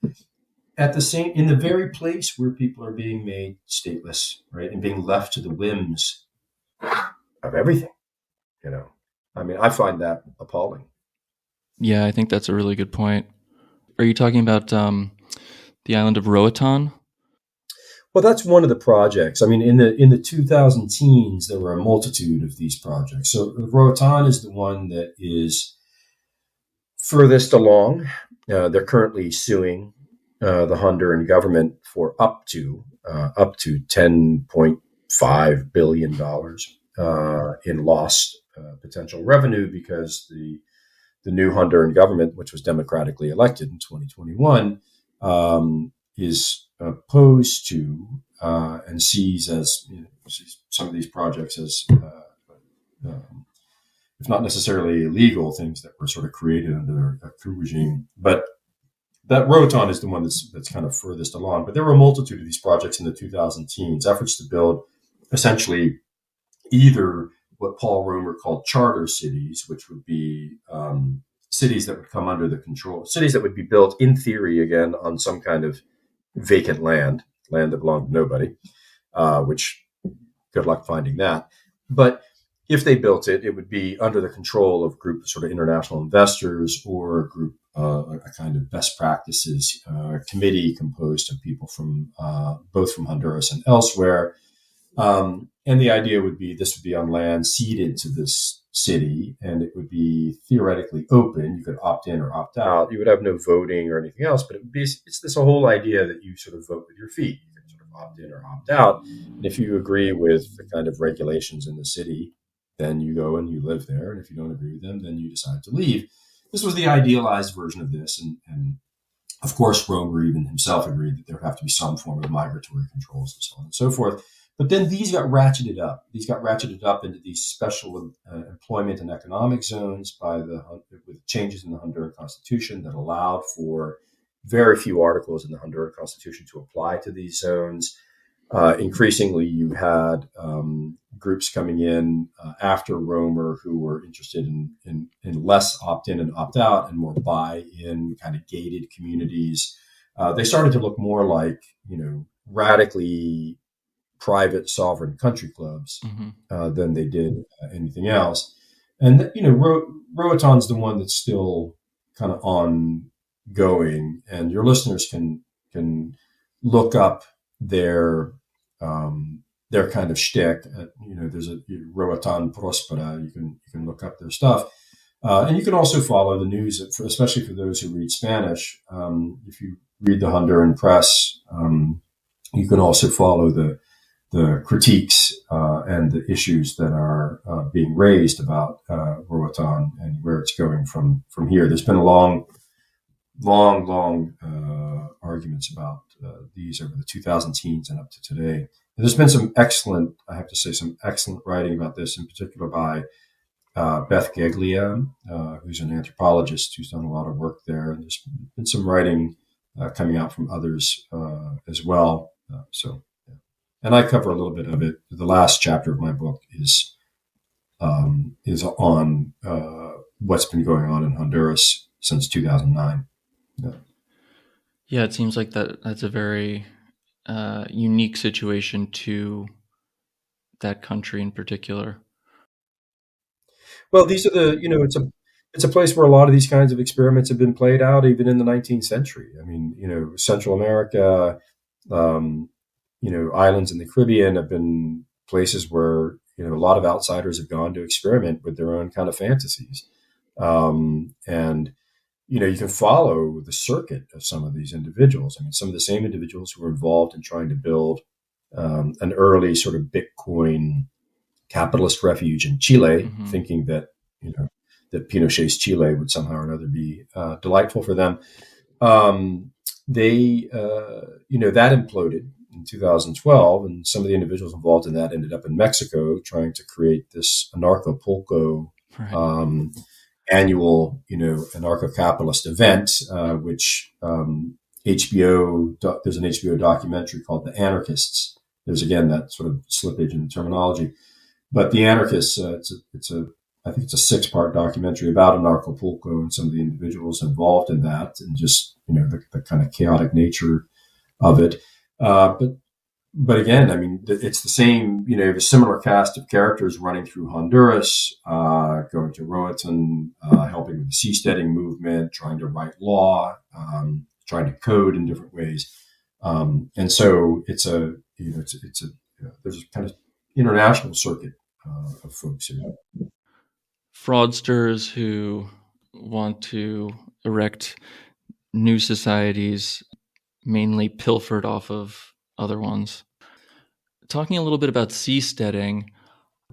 in the very place where people are being made stateless, right, and being left to the whims of everything. I find that appalling. Yeah, I think that's a really good point. Are you talking about the island of Roatan? Well, that's one of the projects. I mean, in the 2000 teens, there were a multitude of these projects. So Roatan is the one that is furthest along. They're currently suing the Honduran government for up to $10.5 billion in lost potential revenue, because the new Honduran government, which was democratically elected in 2021, is opposed to and sees some of these projects as, if not necessarily illegal, things that were sort of created under a coup regime. But that Roatan is the one that's kind of furthest along. But there were a multitude of these projects in the 2000 teens, efforts to build essentially either what Paul Romer called charter cities, which would be cities that would come under the control, cities that would be built in theory, again, on some kind of vacant land that belonged to nobody, which good luck finding that. But if they built it, it would be under the control of a group of sort of international investors, or a group, a kind of best practices committee composed of people from both from Honduras and elsewhere. And the idea would be this would be on land ceded to this city, and it would be theoretically open. You could opt in or opt out. You would have no voting or anything else, but it's this whole idea that you sort of vote with your feet. You can sort of opt in or opt out. And if you agree with the kind of regulations in the city, then you go and you live there. And if you don't agree with them, then you decide to leave. This was the idealized version of this. And of course, Romer even himself agreed that there would have to be some form of migratory controls and so on and so forth. But then these got ratcheted up. These got ratcheted up into these special employment and economic zones with changes in the Honduran Constitution that allowed for very few articles in the Honduran Constitution to apply to these zones. Increasingly, you had groups coming in after Romer who were interested in less opt-in and opt-out and more buy-in, kind of gated communities. They started to look more like, radically private sovereign country clubs than they did anything else. And, Roatan's the one that's still kind of ongoing, and your listeners can look up their kind of shtick. There's a Roatan Prospera. You can look up their stuff, and you can also follow the news, especially for those who read Spanish. If you read the Honduran press, you can also follow the critiques and the issues that are being raised about Roatan and where it's going from here. There's been a long arguments about these over the 2000 teens and up to today. And there's been some excellent writing about this, in particular by Beth Geglia, who's an anthropologist who's done a lot of work there. And there's been some writing coming out from others as well. And I cover a little bit of it. The last chapter of my book is on what's been going on in Honduras since 2009. Yeah, it seems like that's a very unique situation to that country in particular. Well, these are it's a place where a lot of these kinds of experiments have been played out, even in the 19th century. I mean, Central America, islands in the Caribbean have been places where, a lot of outsiders have gone to experiment with their own kind of fantasies. And you can follow the circuit of some of these individuals. I mean, some of the same individuals who were involved in trying to build an early sort of Bitcoin capitalist refuge in Chile, thinking that, that Pinochet's Chile would somehow or another be delightful for them. That imploded in 2012, and some of the individuals involved in that ended up in Mexico trying to create this anarcho-pulco annual, anarcho-capitalist event, which HBO, there's an HBO documentary called The Anarchists. There's, again, that sort of slippage in the terminology. But The Anarchists, I think it's a 6-part documentary about anarcho-pulco and some of the individuals involved in that, and just, the kind of chaotic nature of it. But again, I mean, it's the same, a similar cast of characters running through Honduras, going to Roatan, helping with the seasteading movement, trying to write law, trying to code in different ways. And so it's a it's a there's a kind of international circuit of folks here. Fraudsters who want to erect new societies, mainly pilfered off of other ones. Talking a little bit about seasteading,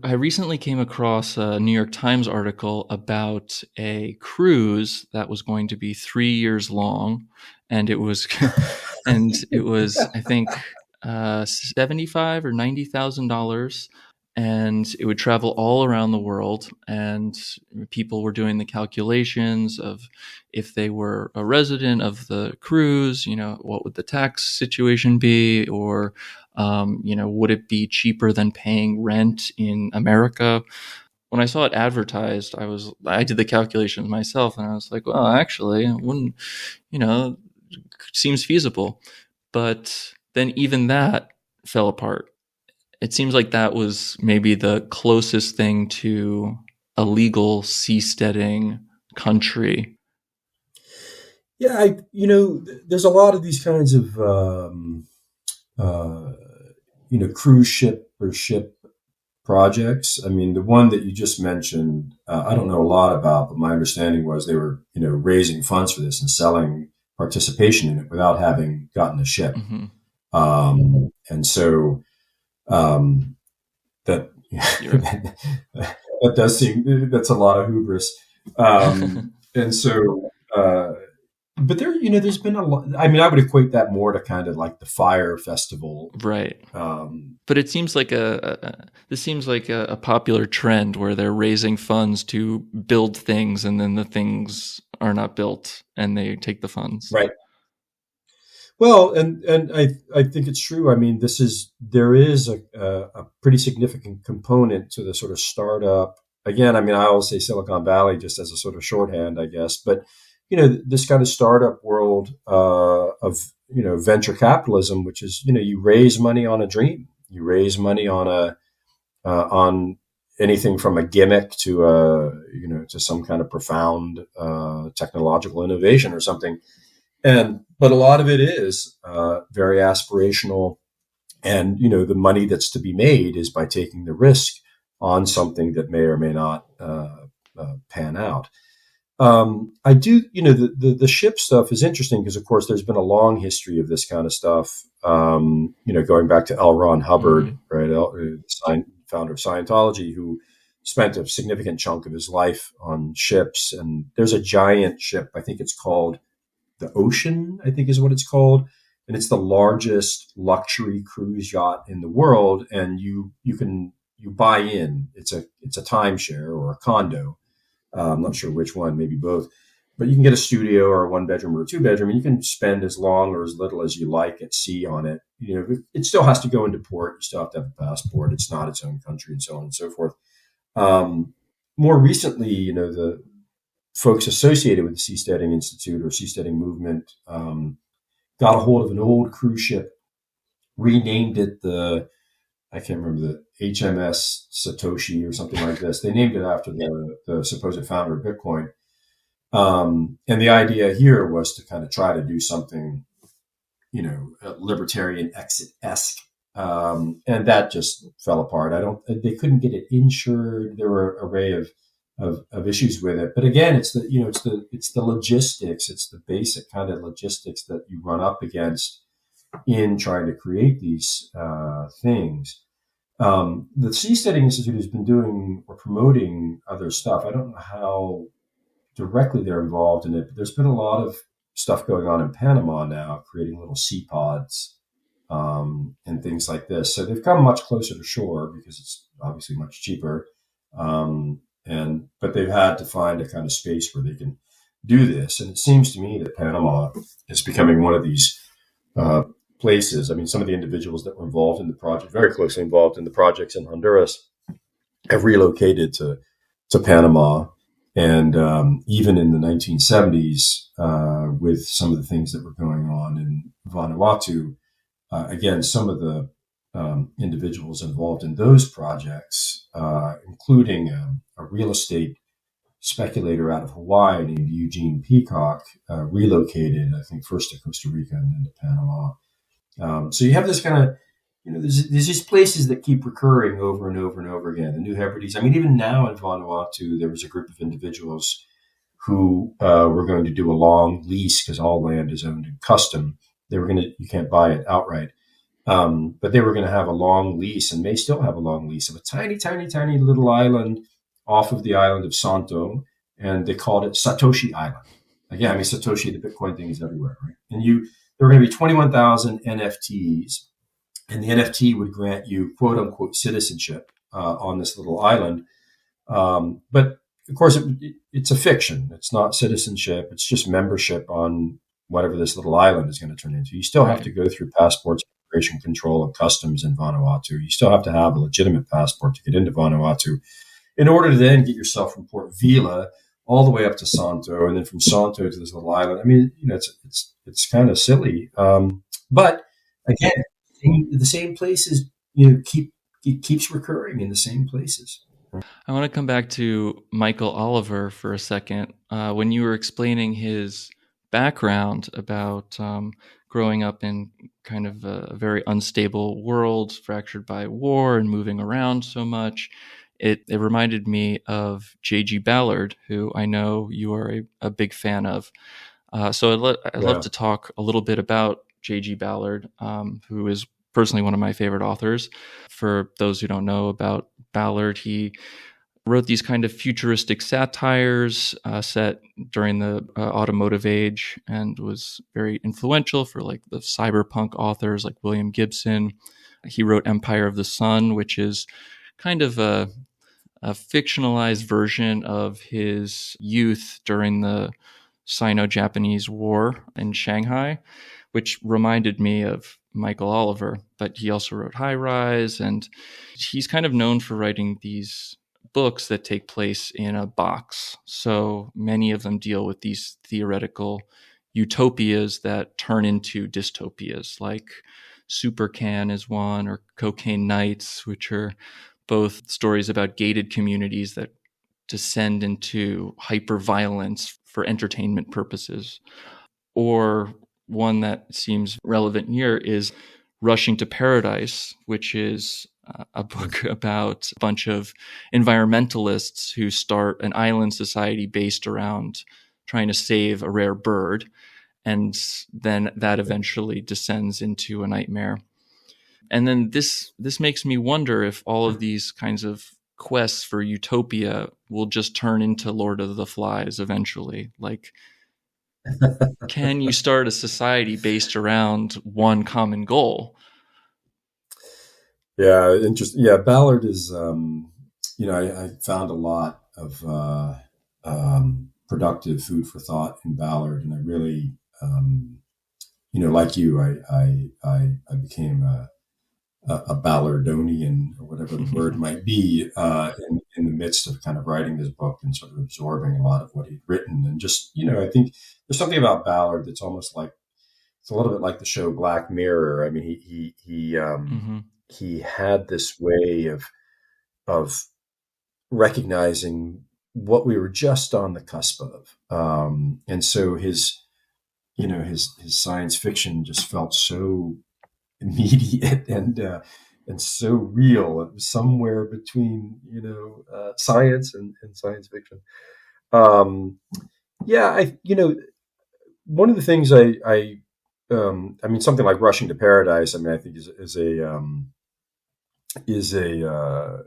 I recently came across a New York Times article about a cruise that was going to be 3 years long, and it was, I think, $75,000 or $90,000, and it would travel all around the world. And people were doing the calculations of if they were a resident of the cruise, what would the tax situation be, or would it be cheaper than paying rent in America? When I saw it advertised, I did the calculations myself, and I was like, well, actually, it wouldn't, seems feasible. But then even that fell apart. It seems like that was maybe the closest thing to a legal seasteading country. Yeah, there's a lot of these kinds of cruise ship or ship projects. I mean, the one that you just mentioned, I don't know a lot about, but my understanding was they were, raising funds for this and selling participation in it without having gotten a ship. Mm-hmm. And so that that does seem, that's a lot of hubris. And so, but there's been a lot. I mean, I would equate that more to kind of like the fire festival, right? But it seems like this seems like a popular trend where they're raising funds to build things, and then the things are not built, and they take the funds, right? Well, and I think it's true. I mean, there is a pretty significant component to the sort of startup. Again, I mean, I always say Silicon Valley just as a sort of shorthand, I guess, but this kind of startup world of venture capitalism, which is you raise money on a dream, you raise money on on anything from a gimmick to to some kind of profound technological innovation or something, but a lot of it is very aspirational, and the money that's to be made is by taking the risk on something that may or may not pan out. I do, the ship stuff is interesting because, of course, there's been a long history of this kind of stuff, going back to L. Ron Hubbard, mm-hmm. right, founder of Scientology, who spent a significant chunk of his life on ships. And there's a giant ship, I think it's called the Ocean, I think is what it's called. And it's the largest luxury cruise yacht in the world. And you buy in. It's a timeshare or a condo. I'm not sure which one, maybe both, but you can get a studio or a 1-bedroom or a 2-bedroom, and you can spend as long or as little as you like at sea on it. It still has to go into port. You still have to have a passport. It's not its own country, and so on and so forth. More recently, the folks associated with the Seasteading Institute or Seasteading Movement got a hold of an old cruise ship, renamed it I can't remember, the HMS Satoshi or something like this. They named it after the supposed founder of Bitcoin. And the idea here was to kind of try to do something, libertarian exit-esque. And that just fell apart. They couldn't get it insured. There were an array of issues with it. But again, it's the logistics. It's the basic kind of logistics that you run up against in trying to create these things. The Seasteading Institute has been doing or promoting other stuff. I don't know how directly they're involved in it, but there's been a lot of stuff going on in Panama now, creating little sea pods and things like this. So they've come much closer to shore because it's obviously much cheaper. But they've had to find a kind of space where they can do this. And it seems to me that Panama is becoming one of these places. I mean, some of the individuals that were involved in the project, very closely involved in the projects in Honduras, have relocated to Panama. And even in the 1970s, with some of the things that were going on in Vanuatu, again, some of the individuals involved in those projects, including a real estate speculator out of Hawaii named Eugene Peacock, relocated, I think, first to Costa Rica and then to Panama. So you have this kind of there's these places that keep recurring over and over and over again. The New Hebrides. I mean, even now in Vanuatu, there was a group of individuals who were going to do a long lease because all land is owned in custom. You can't buy it outright. But they were going to have a long lease, and they still have a long lease of a tiny, tiny, tiny little island off of the island of Santo, and they called it Satoshi Island. Again, I mean, Satoshi, the Bitcoin thing is everywhere, right? And there were going to be 21,000 NFTs, and the NFT would grant you quote unquote citizenship on this little island. But of course, it's a fiction. It's not citizenship. It's just membership on whatever this little island is going to turn into. You still have to go through passports, immigration control, and customs in Vanuatu. You still have to have a legitimate passport to get into Vanuatu in order to then get yourself from Port Vila all the way up to Santo, and then from Santo to this little island. I mean, it's kind of silly. But again, the same places, it keeps recurring in the same places. I want to come back to Michael Oliver for a second. When you were explaining his background about growing up in kind of a very unstable world, fractured by war and moving around so much, it reminded me of J.G. Ballard, who I know you are a big fan of. So I'd love to talk a little bit about J.G. Ballard, who is personally one of my favorite authors. For those who don't know about Ballard, he wrote these kind of futuristic satires set during the automotive age, and was very influential for like the cyberpunk authors like William Gibson. He wrote Empire of the Sun, which is kind of a fictionalized version of his youth during the Sino-Japanese War in Shanghai, which reminded me of Michael Oliver. But he also wrote High Rise, and he's kind of known for writing these books that take place in a box. So many of them deal with these theoretical utopias that turn into dystopias, like Supercan is one, or Cocaine Nights, which are both stories about gated communities that descend into hyper-violence for entertainment purposes. Or one that seems relevant here is Rushing to Paradise, which is a book about a bunch of environmentalists who start an island society based around trying to save a rare bird. And then that eventually descends into a nightmare. And then this makes me wonder if all of these kinds of quests for utopia will just turn into Lord of the Flies eventually. Like, can you start a society based around one common goal? Yeah, interesting. Yeah, Ballard is, I found a lot of productive food for thought in Ballard, and I really, like you, I became a Ballardonian, or whatever the word might be, in the midst of kind of writing this book and sort of absorbing a lot of what he'd written. And just, I think there's something about Ballard that's almost like, it's a little bit like the show Black Mirror. I mean, he had this way of recognizing what we were just on the cusp of. And so his science fiction just felt so immediate and so real. It was somewhere between science and science fiction. One of the things I mean, something like Rushing to Paradise, I mean, I think is a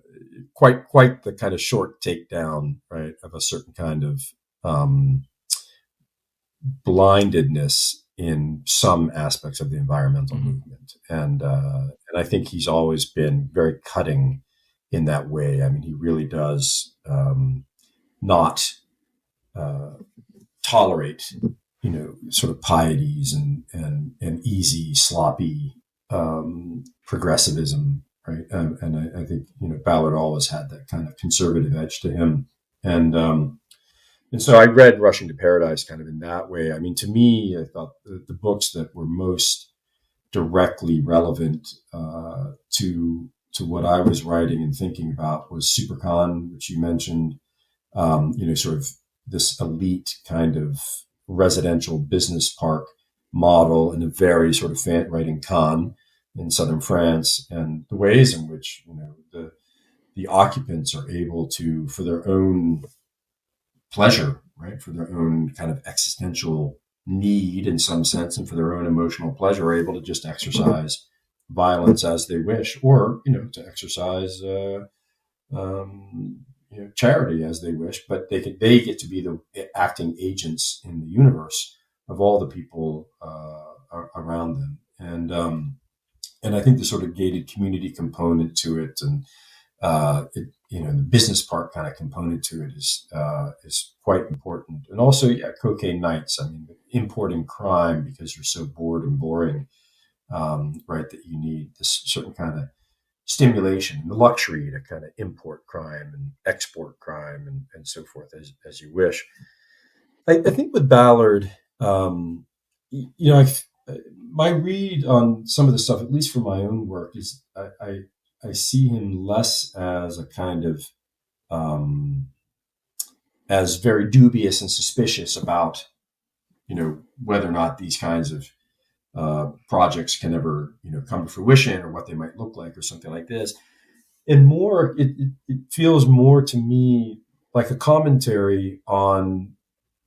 quite the kind of short takedown, right, of a certain kind of blindedness in some aspects of the environmental movement. And I think he's always been very cutting in that way. I mean, he really does not tolerate, sort of pieties and easy, sloppy progressivism, right? And I think, Ballard always had that kind of conservative edge to him. And so I read Rushing to Paradise kind of in that way. I mean, to me, I thought the books that were most directly relevant to what I was writing and thinking about was Supercon, which you mentioned, sort of this elite kind of residential business park model in a very sort of writing con, in southern France, and the ways in which the occupants are able to, for their own pleasure, right, for their own kind of existential need in some sense, and for their own emotional pleasure, are able to just exercise violence as they wish, or to exercise charity as they wish, but they get to be the acting agents in the universe of all the people around them, and I think the sort of gated community component to it, and the business part kind of component to it is quite important. And also, cocaine nights. I mean, importing crime because you're so bored and boring, right? That you need this certain kind of stimulation, the luxury to kind of import crime and export crime and so forth as you wish. I think with Ballard, my read on some of the stuff, at least for my own work, is I see him less as a kind of as very dubious and suspicious about whether or not these kinds of projects can ever come to fruition, or what they might look like, or something like this. And more, it feels more to me like a commentary on,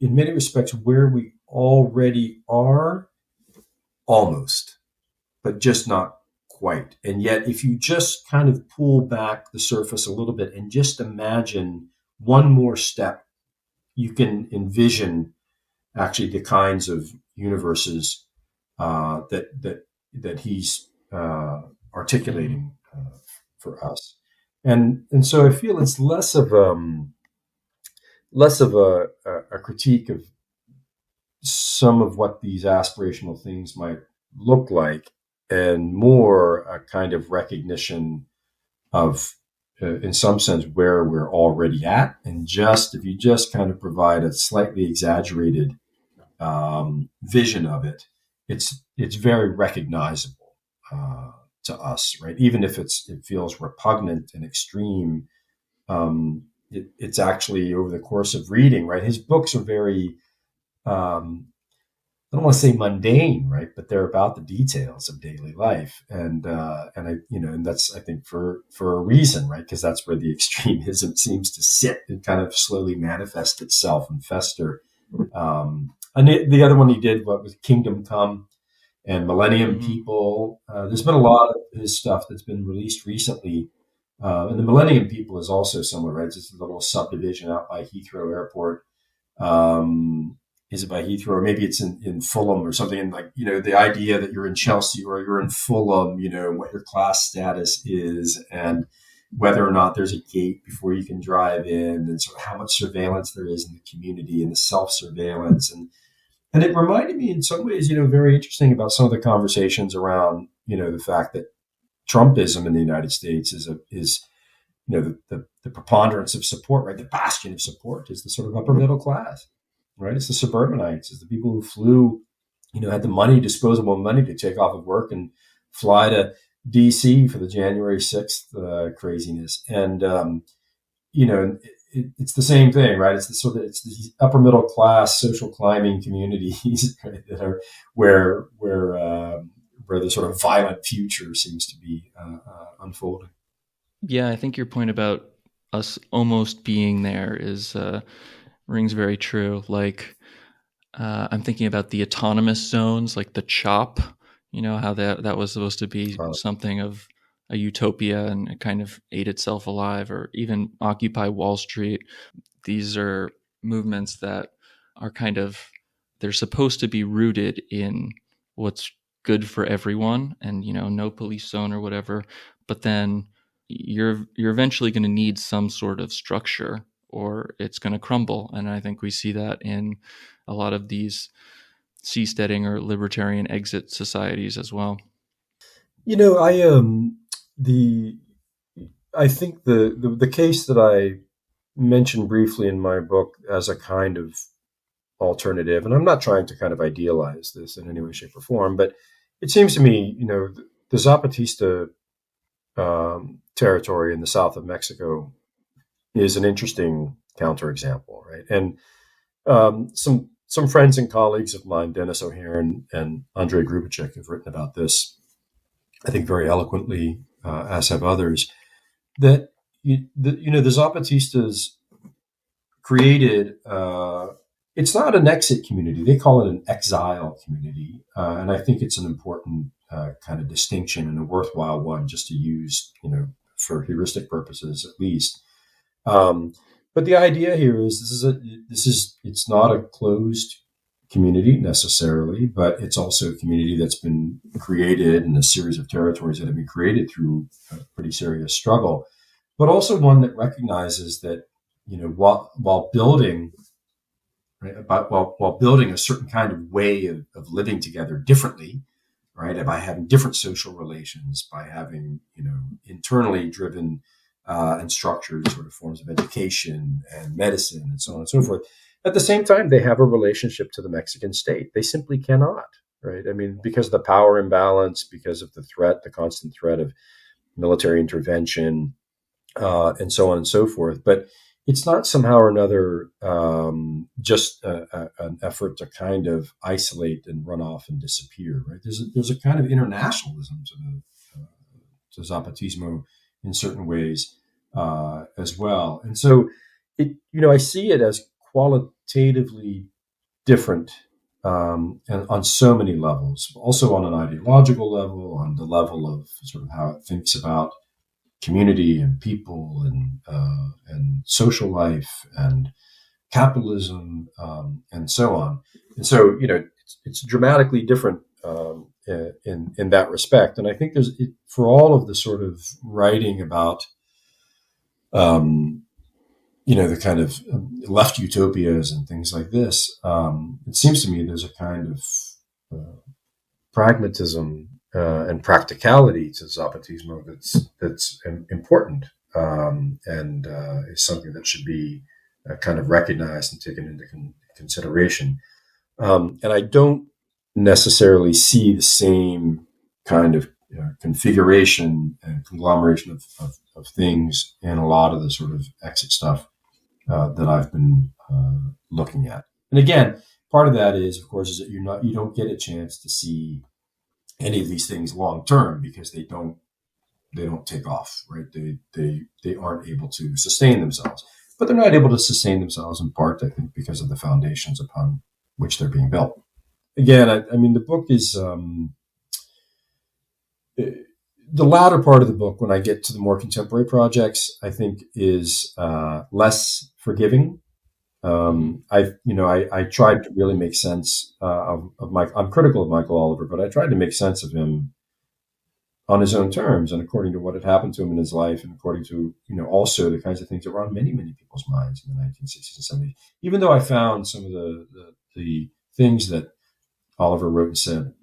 in many respects, where we already are, almost, but just not quite. And yet, if you just kind of pull back the surface a little bit and just imagine one more step, you can envision actually the kinds of universes that he's articulating for us. And so I feel it's less of a critique of some of what these aspirational things might look like, and more a kind of recognition of, in some sense, where we're already at. And just, if you just kind of provide a slightly exaggerated vision of it, it's very recognizable to us, right? Even if it feels repugnant and extreme, it's actually, over the course of reading, right? His books are very, I don't want to say mundane, right? But they're about the details of daily life, and that's, I think, for a reason, right? Because that's where the extremism seems to sit and kind of slowly manifest itself and fester. And the other one he did, what was Kingdom Come and Millennium People. There's been a lot of his stuff that's been released recently, and the Millennium People is also somewhere, right? It's just a little subdivision out by Heathrow Airport. Is it by Heathrow, or maybe it's in Fulham or something? And the idea that you're in Chelsea or you're in Fulham, and what your class status is, and whether or not there's a gate before you can drive in, and sort of how much surveillance there is in the community, and the self-surveillance. And it reminded me in some ways, very interesting about some of the conversations around, the fact that Trumpism in the United States is the preponderance of support, right? The bastion of support is the sort of upper middle class. Right, it's the suburbanites, it's the people who flew, had the money, disposable money, to take off of work and fly to D.C. for the January 6th craziness. And it's the same thing, right? It's the upper middle class social climbing communities, right, that are where the sort of violent future seems to be unfolding. Yeah, I think your point about us almost being there is rings very true. Like, I'm thinking about the autonomous zones, like the CHOP, how that was supposed to be something of a utopia, and it kind of ate itself alive. Or even Occupy Wall Street. These are movements that are they're supposed to be rooted in what's good for everyone, and, no police zone or whatever. But then you're eventually going to need some sort of structure, or it's going to crumble. And I think we see that in a lot of these seasteading or libertarian exit societies as well. I think the case that I mentioned briefly in my book as a kind of alternative, and I'm not trying to kind of idealize this in any way, shape, or form, but it seems to me, the Zapatista territory in the south of Mexico is an interesting counterexample, right? And some friends and colleagues of mine, Dennis O'Haire and Andrei Grubacek, have written about this. I think very eloquently, as have others, that the Zapatistas created. It's not an exit community; they call it an exile community, and I think it's an important kind of distinction and a worthwhile one, just to use, for heuristic purposes at least. Um, but the idea here is it's not a closed community necessarily, but it's also a community that's been created in a series of territories that have been created through a pretty serious struggle, but also one that recognizes that, while building, right, while building a certain kind of way of living together differently, right, by having different social relations, by having, internally driven and structured sort of forms of education and medicine and so on and so forth. At the same time, they have a relationship to the Mexican state. They simply cannot, right? I mean, because of the power imbalance, because of the constant threat of military intervention, and so on and so forth. But it's not somehow or another just an effort to kind of isolate and run off and disappear, right? There's a kind of internationalism to Zapatismo in certain ways as well. And so, I see it as qualitatively different, and on so many levels, also on an ideological level, on the level of sort of how it thinks about community and people and social life and capitalism, and so on. And so, it's dramatically different in that respect. And I think for all of the sort of writing about the kind of left utopias and things like this, it seems to me there's a kind of pragmatism and practicality to Zapatismo that's important, and is something that should be kind of recognized and taken into consideration. And I don't necessarily see the same kind of configuration and conglomeration of things in a lot of the sort of exit stuff that I've been looking at. And again, part of that is, of course, is that you don't get a chance to see any of these things long term because they don't take off, right? They aren't able to sustain themselves, but they're not able to sustain themselves in part, I think, because of the foundations upon which they're being built. Again, I mean, the book is the latter part of the book, when I get to the more contemporary projects, I think is less forgiving. I tried to really make sense of Mike. I'm critical of Michael Oliver, but I tried to make sense of him on his own terms and according to what had happened to him in his life, and according to also the kinds of things that were on many people's minds in the 1960s and 70s. Even though I found some of the things that Oliver wrote and said,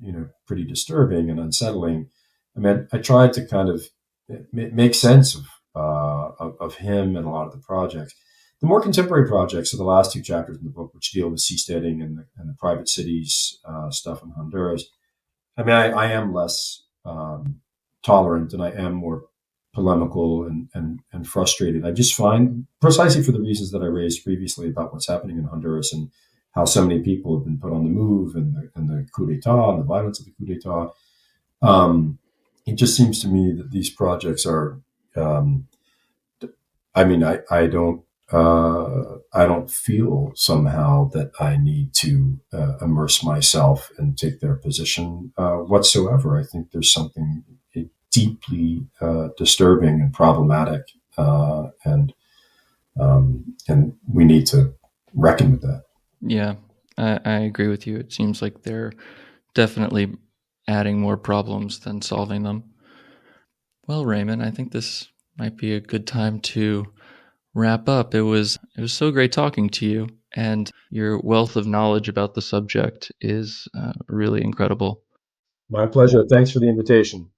pretty disturbing and unsettling. I mean, I tried to kind of make sense of him and a lot of the projects. The more contemporary projects are the last two chapters in the book, which deal with seasteading and the private cities stuff in Honduras. I mean, I am less tolerant, and I am more polemical and frustrated. I just find, precisely for the reasons that I raised previously about what's happening in Honduras and how so many people have been put on the move, and the coup d'etat and the violence of the coup d'etat. It just seems to me that these projects are. I mean, I don't feel somehow that I need to immerse myself and take their position whatsoever. I think there's something deeply disturbing and problematic, and we need to reckon with that. Yeah, I agree with you. It seems like they're definitely adding more problems than solving them. Well, Raymond, I think this might be a good time to wrap up. It was so great talking to you, and your wealth of knowledge about the subject is really incredible. My pleasure. Thanks for the invitation.